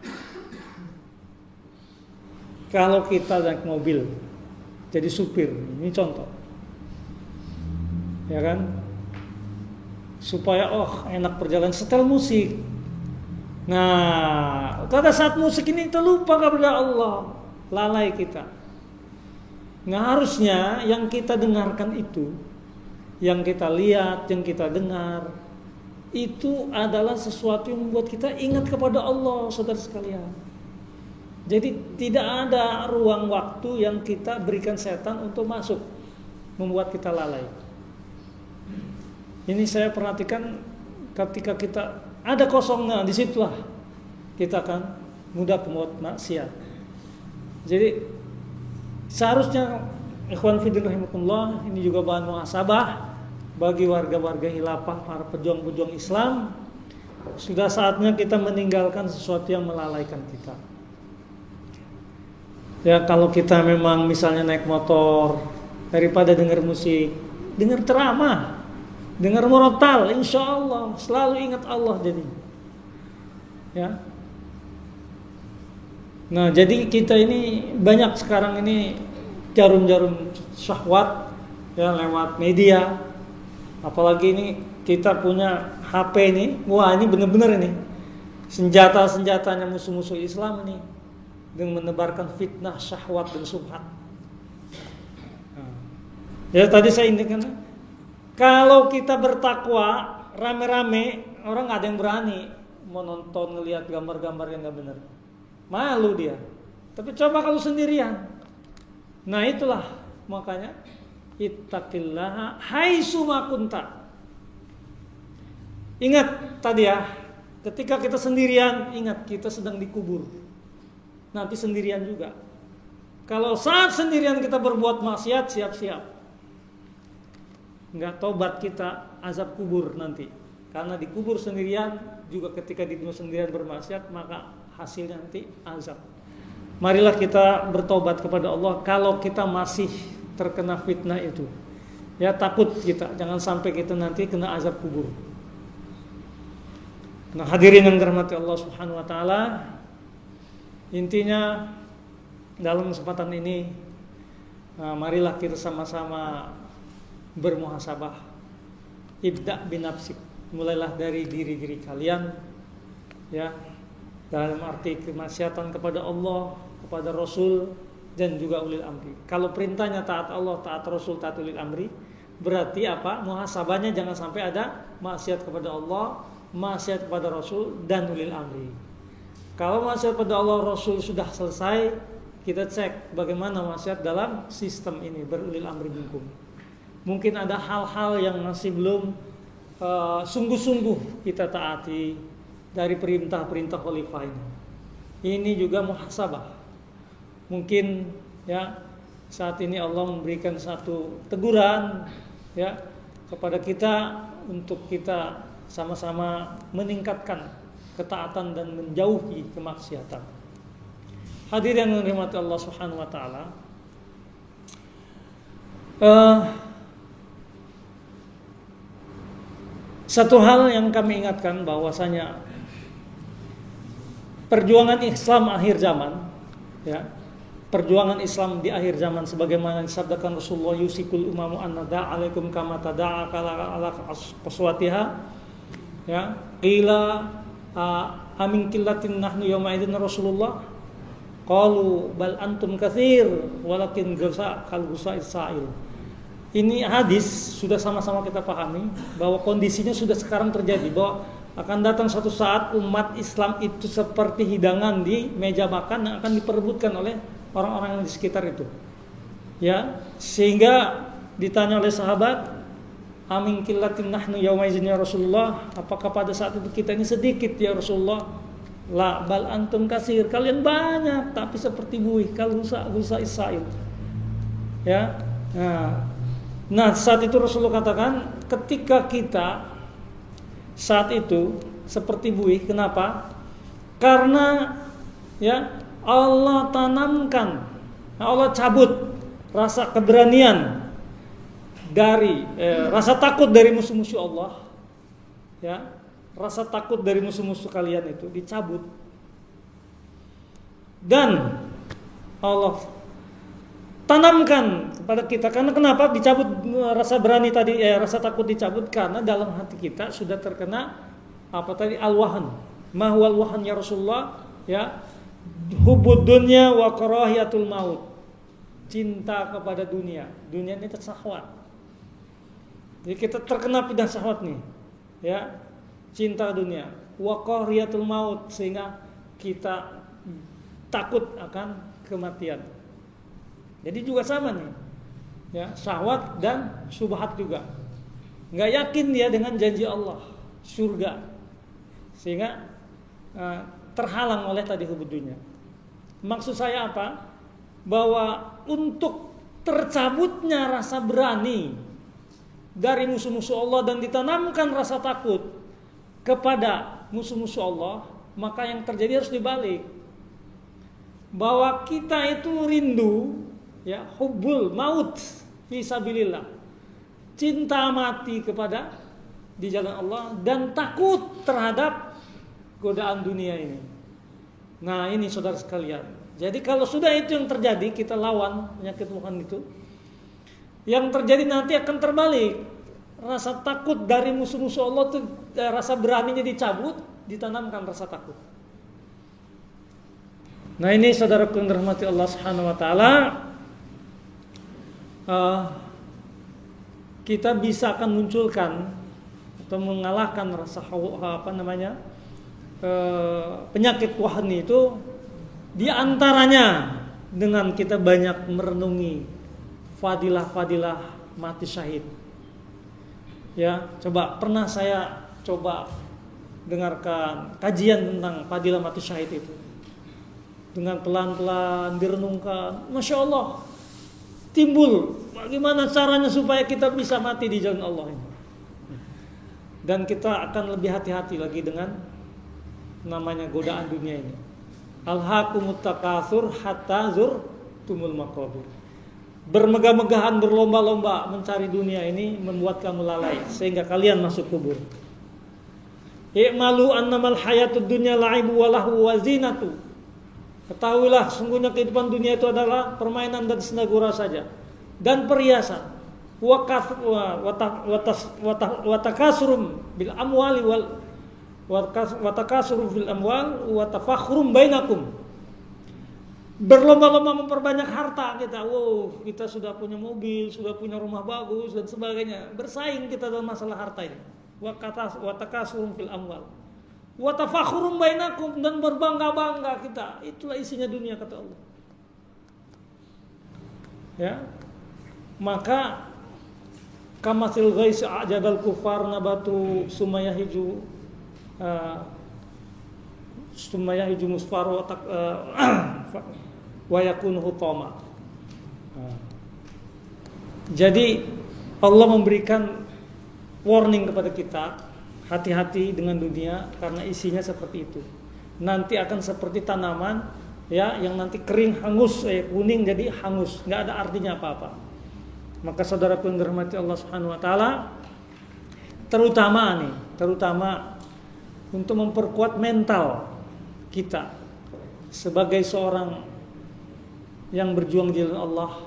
kalau kita naik mobil, jadi supir, ini contoh, ya kan? Supaya enak perjalanan, setel musik. Nah, pada saat musik ini kita lupa kepada Allah, lalai kita. Nah, harusnya yang kita dengarkan itu, yang kita lihat, yang kita dengar, itu adalah sesuatu yang membuat kita ingat kepada Allah, saudara sekalian. Jadi tidak ada ruang waktu yang kita berikan setan untuk masuk, membuat kita lalai. Ini saya perhatikan ketika kita ada kosongnya, disitulah kita akan mudah berbuat maksiat. Jadi seharusnya ikhwan fillah rahimakumullah, ini juga bahan muhasabah bagi warga-warga khilafah, para pejuang-pejuang Islam. Sudah saatnya kita meninggalkan sesuatu yang melalaikan kita. Ya, kalau kita memang misalnya naik motor, daripada dengar musik, dengar ceramah, dengar murattal, insya Allah selalu ingat Allah jadi. Ya. Nah, jadi kita ini banyak sekarang ini jarum-jarum syahwat ya lewat media. Apalagi ini kita punya HP ini, wah ini benar-benar ini senjata-senjatanya musuh-musuh Islam ini dengan menebarkan fitnah, syahwat dan subhat. Ya tadi saya indikan, kalau kita bertakwa rame-rame, orang nggak ada yang berani mau nonton ngelihat gambar-gambar yang nggak benar, malu dia. Tapi coba kalau sendirian, nah itulah makanya ittaqillaha haitsu ma kunta. Ingat tadi ya, ketika kita sendirian, ingat kita sedang dikubur. Nanti sendirian juga. Kalau saat sendirian kita berbuat maksiat, siap-siap. Enggak tobat kita, azab kubur nanti. Karena dikubur sendirian, juga ketika di dunia sendirian bermaksiat, maka hasilnya nanti azab. Marilah kita bertobat kepada Allah kalau kita masih terkena fitnah itu. Ya takut kita, jangan sampai kita nanti kena azab kubur. Nah, hadirin yang dirahmati Allah Subhanahu wa taala, intinya dalam kesempatan ini marilah kita sama-sama bermuhasabah. Ibda binafsik, mulailah dari diri-diri kalian ya, dalam arti kemaksiatan kepada Allah, kepada Rasul dan juga ulil amri. Kalau perintahnya taat Allah, taat Rasul, taat ulil amri, berarti apa? Muhasabahnya jangan sampai ada maksiat kepada Allah, maksiat kepada Rasul dan ulil amri. Kalau maksiat kepada Allah, Rasul sudah selesai, kita cek bagaimana maksiat dalam sistem ini berulil amri minkum. Mungkin ada hal-hal yang masih belum sungguh-sungguh kita taati dari perintah-perintah khalifah ini. Ini juga muhasabah. Mungkin ya saat ini Allah memberikan satu teguran ya kepada kita untuk kita sama-sama meningkatkan ketaatan dan menjauhi kemaksiatan. Hadirin yang dirahmati Allah Subhanahu wa taala, satu hal yang kami ingatkan bahwasanya perjuangan Islam akhir zaman ya, perjuangan Islam di akhir zaman sebagaimana disabdakan Rasulullah, yusikul umamu annada alaikum kama tada'a ala qaswatiha ya, qila amin qillatin nahnu yawma idzin Rasulullah qalu bal antum katsir walakin gusa kal gusa isail. Ini hadis sudah sama-sama kita pahami bahwa kondisinya sudah sekarang terjadi, bahwa akan datang suatu saat umat Islam itu seperti hidangan di meja makan yang akan diperebutkan oleh orang-orang yang di sekitar itu. Ya, sehingga ditanya oleh sahabat, amin qillatin nahnu yauma idzin ya Rasulullah, apakah pada saat itu kita ini sedikit ya Rasulullah? La bal antum kasir, kalian banyak tapi seperti buih kal gusa isail. Ya. Nah, saat itu Rasulullah katakan, ketika kita saat itu seperti buih, kenapa? Karena ya Allah tanamkan, Allah cabut rasa keberanian dari rasa takut dari musuh-musuh Allah, ya, rasa takut dari musuh-musuh kalian itu dicabut, dan Allah tanamkan kepada kita. Karena kenapa dicabut rasa berani tadi, rasa takut dicabut? Karena dalam hati kita sudah terkena apa tadi, al-wahan. Ma huwal wahan ya Rasulullah? Ya, hubud dunya wa karahiyatul maut. Cinta kepada dunia. Dunia ini syahwat. Jadi kita terkena bidang syahwat nih. Ya, cinta dunia. Wa karahiyatul maut, sehingga kita takut akan kematian. Jadi juga sama nih, ya, syahwat dan syubhat juga. Nggak yakin dia dengan janji Allah, surga, sehingga terhalang oleh tadi hubud dunia. Maksud saya apa? Bahwa untuk tercabutnya rasa berani dari musuh-musuh Allah dan ditanamkan rasa takut kepada musuh-musuh Allah, maka yang terjadi harus dibalik. Bahwa kita itu rindu, ya, hubbul maut fi sabilillah, cinta mati kepada di jalan Allah, dan takut terhadap godaan dunia ini. Nah, ini saudara sekalian. Jadi kalau sudah itu yang terjadi, kita lawan penyakit Wuhan itu, yang terjadi nanti akan terbalik. Rasa takut dari musuh-musuh Allah itu, rasa beraninya dicabut, ditanamkan rasa takut. Nah, ini saudaraku yang dirahmati Allah Subhanahu wa taala, kita bisa akan munculkan atau mengalahkan rasa penyakit wahani itu diantaranya dengan kita banyak merenungi fadilah-fadilah mati syahid. Ya, pernah saya dengarkan kajian tentang fadilah mati syahid itu. Dengan pelan-pelan direnungkan, Masya Allah, timbul bagaimana caranya supaya kita bisa mati di jalan Allah ini. Dan kita akan lebih hati-hati lagi dengan namanya godaan dunia ini. Alhaakumut takatsur hatta zurtumul maqabir. Bermegah-megahan, berlomba-lomba mencari dunia ini membuat kamu lalai sehingga kalian masuk kubur. I'malu annamal hayatud dunya la'ibu wa lahu wa zinatu. Ketahuilah, sungguhnya kehidupan dunia itu adalah permainan dan senda gurau saja dan perhiasan. Wa takasurum bil amwali wa takasurum bil amwal wa tafakhurum bainakum. Berlomba-lomba memperbanyak harta kita. Kita sudah punya mobil, sudah punya rumah bagus dan sebagainya. Bersaing kita dalam masalah harta ini. Wa takasurum fil amwal. Wa tafakhurum bainakum, dan berbangga-bangga kita. Itulah isinya dunia, kata Allah. Ya. Maka kamasil ghais a'jabal kufar nabatu sumayahiju musfaru wa yakunu hutama. Jadi Allah memberikan warning kepada kita, hati-hati dengan dunia karena isinya seperti itu. Nanti akan seperti tanaman, ya, yang nanti kering, hangus, kuning jadi hangus, nggak ada artinya apa-apa. Maka saudaraku yang dirahmati Allah Subhanahu wa taala, terutama untuk memperkuat mental kita sebagai seorang yang berjuang di jalan Allah,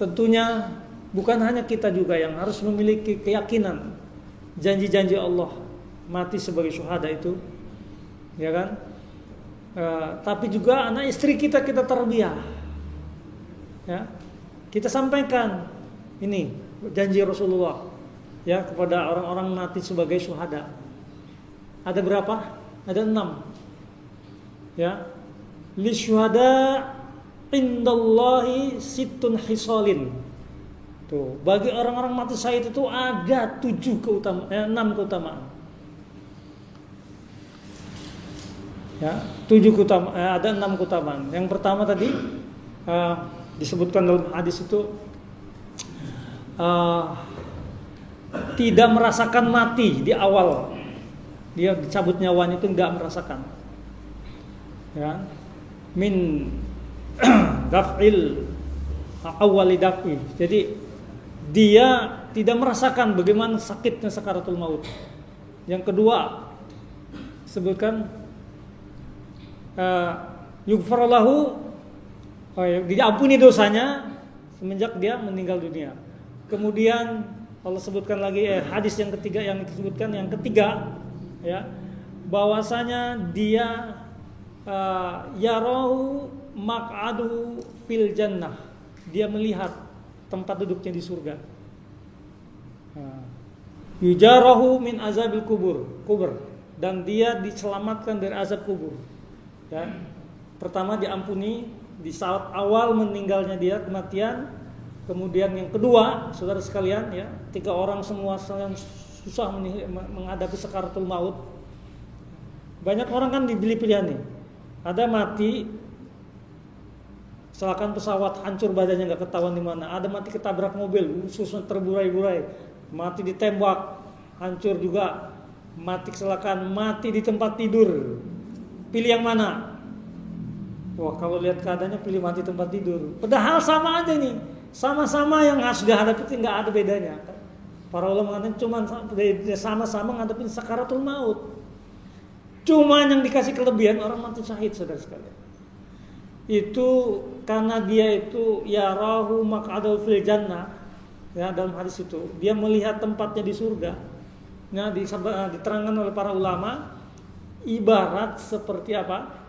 tentunya bukan hanya kita juga yang harus memiliki keyakinan janji-janji Allah mati sebagai syuhada itu, ya kan? Tapi juga anak istri kita tarbiyah, ya. Kita sampaikan ini janji Rasulullah, ya, kepada orang-orang mati sebagai syuhada. Ada berapa? Ada 6. Ya, li syuhada indallahi sittun hisalin. Tuh, bagi orang-orang mati syahid itu ada 6 keutamaan. Ya, 7 keutamaan, ada 6 keutamaan. Yang pertama tadi disebutkan dalam hadis itu tidak merasakan mati di awal. Dia dicabut nyawanya itu enggak merasakan. Ya. Min daf'il awwali daf'i. Jadi dia tidak merasakan bagaimana sakitnya sakaratul maut. Yang kedua, sebutkan yughfar lahu, diampuni dosanya semenjak dia meninggal dunia. Kemudian Allah sebutkan lagi hadis yang ketiga yang disebutkan yang ketiga ya, bahwasanya dia yarahu maq'adu fil jannah, dia melihat tempat duduknya di surga. Yujarahu min azabil kubur, dan dia diselamatkan dari azab kubur. Ya. Pertama diampuni di saat awal meninggalnya dia kematian. Kemudian yang kedua, saudara sekalian ya, 3 orang semua yang susah menghadapi sakaratul maut. Banyak orang kan dibeli pilihan nih. Ada mati kecelakaan pesawat, hancur badannya nggak ketahuan di mana. Ada mati ketabrak mobil, ususnya terburai-burai. Mati ditembak, hancur juga. Mati kecelakaan, mati di tempat tidur. Pilih yang mana? Wah, kalau lihat keadaannya pilih mati tempat tidur. Padahal sama aja nih. Sama-sama yang sudah hadapi itu nggak ada bedanya. Para ulama mengatakan cuma sama-sama ngadepin sakaratul maut. Cuma yang dikasih kelebihan orang mati syahid, saudara sekalian. Itu karena dia itu yarahu maq'adahu fil jannah. Ya, dalam hadis itu dia melihat tempatnya di surga. Nah, diterangkan oleh para ulama ibarat seperti apa?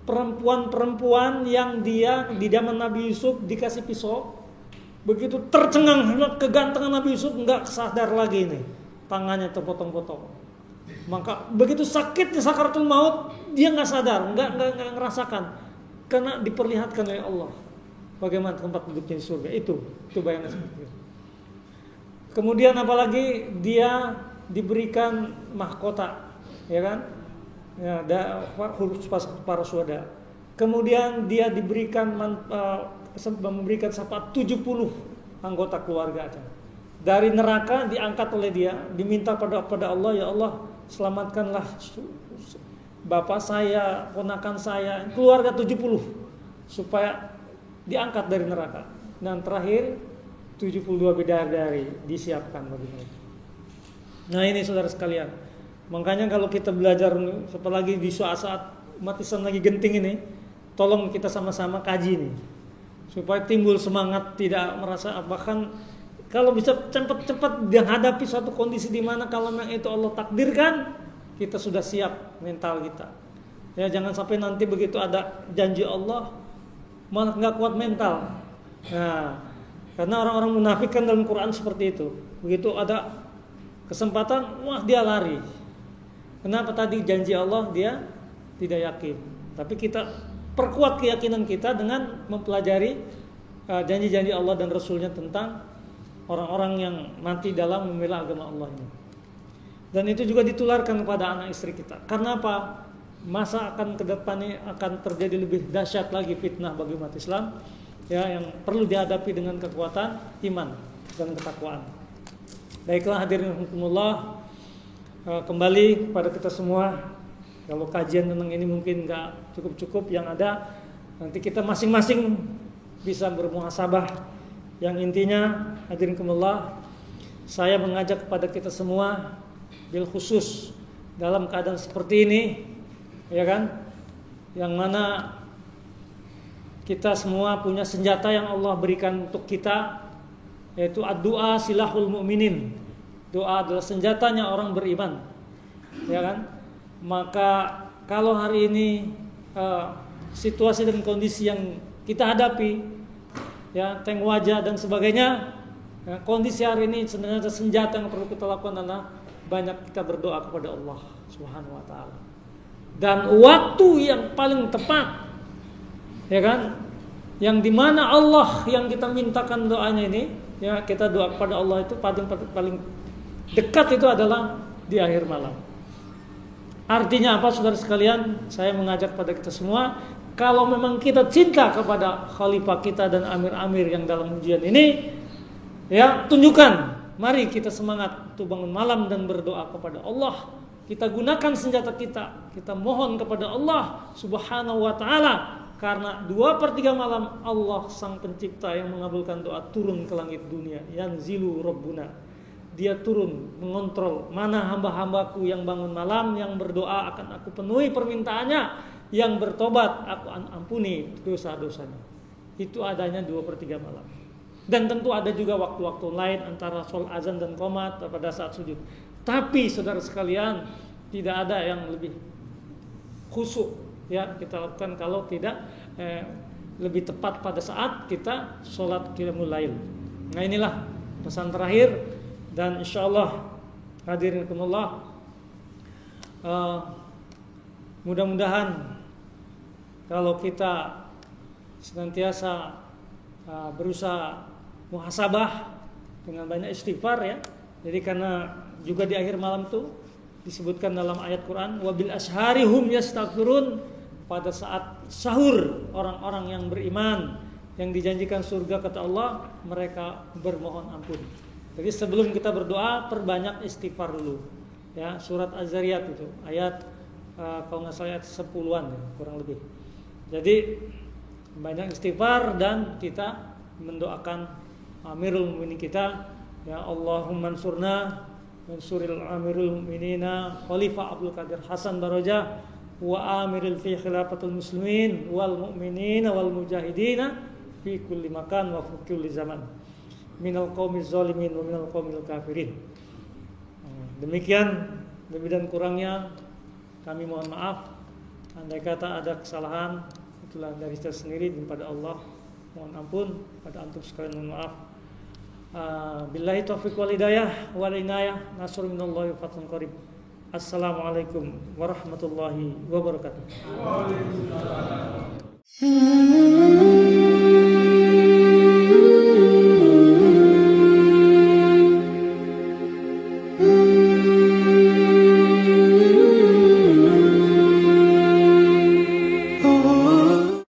Perempuan-perempuan yang dia di zaman Nabi Yusuf dikasih pisau, begitu tercengang kegantengan Nabi Yusuf, nggak sadar lagi nih, tangannya terpotong-potong. Maka begitu sakitnya sakaratul maut, dia nggak sadar, nggak ngerasakan, karena diperlihatkan oleh Allah bagaimana tempat duduknya di surga. Itu bayangan seperti itu. Kemudian apalagi dia diberikan mahkota, ya kan? Ya, khusus para syuhada. Kemudian dia diberikan memberikan syafaat 70 anggota keluarga aja. Dari neraka diangkat oleh dia, diminta pada Allah, ya Allah, selamatkanlah bapak saya, ponakan saya, keluarga 70 supaya diangkat dari neraka. Dan terakhir 72 bidadari disiapkan bagi mereka. Nah, ini saudara sekalian. Makanya kalau kita belajar, apalagi di saat umat Islam lagi genting ini, tolong kita sama-sama kaji nih, supaya timbul semangat, tidak merasa, bahkan kalau bisa cepat-cepat menghadapi suatu kondisi di mana kalau memang itu Allah takdirkan, kita sudah siap mental kita. Ya, jangan sampai nanti begitu ada janji Allah malah nggak kuat mental. Nah, karena orang-orang munafik kan dalam Quran seperti itu. Begitu ada kesempatan, wah dia lari. Kenapa? Tadi janji Allah dia tidak yakin. Tapi kita perkuat keyakinan kita dengan mempelajari janji-janji Allah dan Rasulnya tentang orang-orang yang mati dalam membela agama Allah ini. Dan itu juga ditularkan kepada anak istri kita. Karena apa? Masa akan ke depan ini akan terjadi lebih dahsyat lagi fitnah bagi umat Islam, ya, yang perlu dihadapi dengan kekuatan iman dan ketakwaan. Baiklah hadirin rahimakumullah. Kembali kepada kita semua, kalau kajian tentang ini mungkin nggak cukup-cukup, yang ada nanti kita masing-masing bisa bermuhasabah. Yang intinya hadirin rahimakumullah, saya mengajak kepada kita semua bil khusus dalam keadaan seperti ini, ya kan, yang mana kita semua punya senjata yang Allah berikan untuk kita, yaitu ad-du'a silahul mu'minin. Doa adalah senjatanya orang beriman, ya kan? Maka kalau hari ini situasi dan kondisi yang kita hadapi, ya, tank wajah dan sebagainya, ya, kondisi hari ini sebenarnya senjata yang perlu kita lakukan adalah banyak kita berdoa kepada Allah Subhanahu Wa Taala. Dan waktu yang paling tepat, ya kan, yang dimana Allah yang kita mintakan doanya ini, ya, kita doa kepada Allah itu paling dekat itu adalah di akhir malam. Artinya apa, saudara sekalian? Saya mengajak pada kita semua, kalau memang kita cinta kepada khalifah kita dan amir-amir yang dalam ujian ini, ya, tunjukkan. Mari kita semangat untuk bangun malam dan berdoa kepada Allah. Kita gunakan senjata kita mohon kepada Allah Subhanahu Wa Taala Karena 2/3 malam Allah sang pencipta yang mengabulkan doa turun ke langit dunia. Yanzilu Rabbuna. Dia turun mengontrol mana hamba-hambaku yang bangun malam, yang berdoa akan aku penuhi permintaannya, yang bertobat aku ampuni dosa-dosanya. Itu adanya 2/3 malam. Dan tentu ada juga waktu-waktu lain antara sholat azan dan qomat pada saat sujud. Tapi saudara sekalian, tidak ada yang lebih khusyuk ya kita lakukan kalau tidak lebih tepat pada saat kita sholat qiyamul lail. Nah inilah pesan terakhir, dan insyaallah hadirin kumullah, mudah-mudahan kalau kita senantiasa berusaha muhasabah dengan banyak istighfar ya. Jadi karena juga di akhir malam tuh disebutkan dalam ayat Quran, wabil ashari hum yastaghfirun, pada saat sahur orang-orang yang beriman yang dijanjikan surga kata Allah, mereka bermohon ampun. Jadi sebelum kita berdoa perbanyak istighfar dulu. Ya, surat Az-Zariyat itu ayat kalau nggak salah ayat 10-an ya, kurang lebih. Jadi banyak istighfar dan kita mendoakan Amirul Mukminin kita, ya Allahumma ansurna mansuril Amirul Mukminina Khalifah Abdul Qadir Hasan Barojah wa amiril fi khilafatul muslimin wal mu'minina wal mujahidina fi kulli makan wa fi kulli zaman minal qaumiz zalimin wa minal qaumil kafirin. Demikian lebih dan kurangnya kami mohon maaf. Andai kata ada kesalahan, itulah dari saya sendiri dan pada Allah mohon ampun, pada antum sekalian mohon maaf. Billahi taufiq wal hidayah wal inayah, nasrun minallahi wa fathun qarib. Assalamualaikum warahmatullahi wabarakatuh.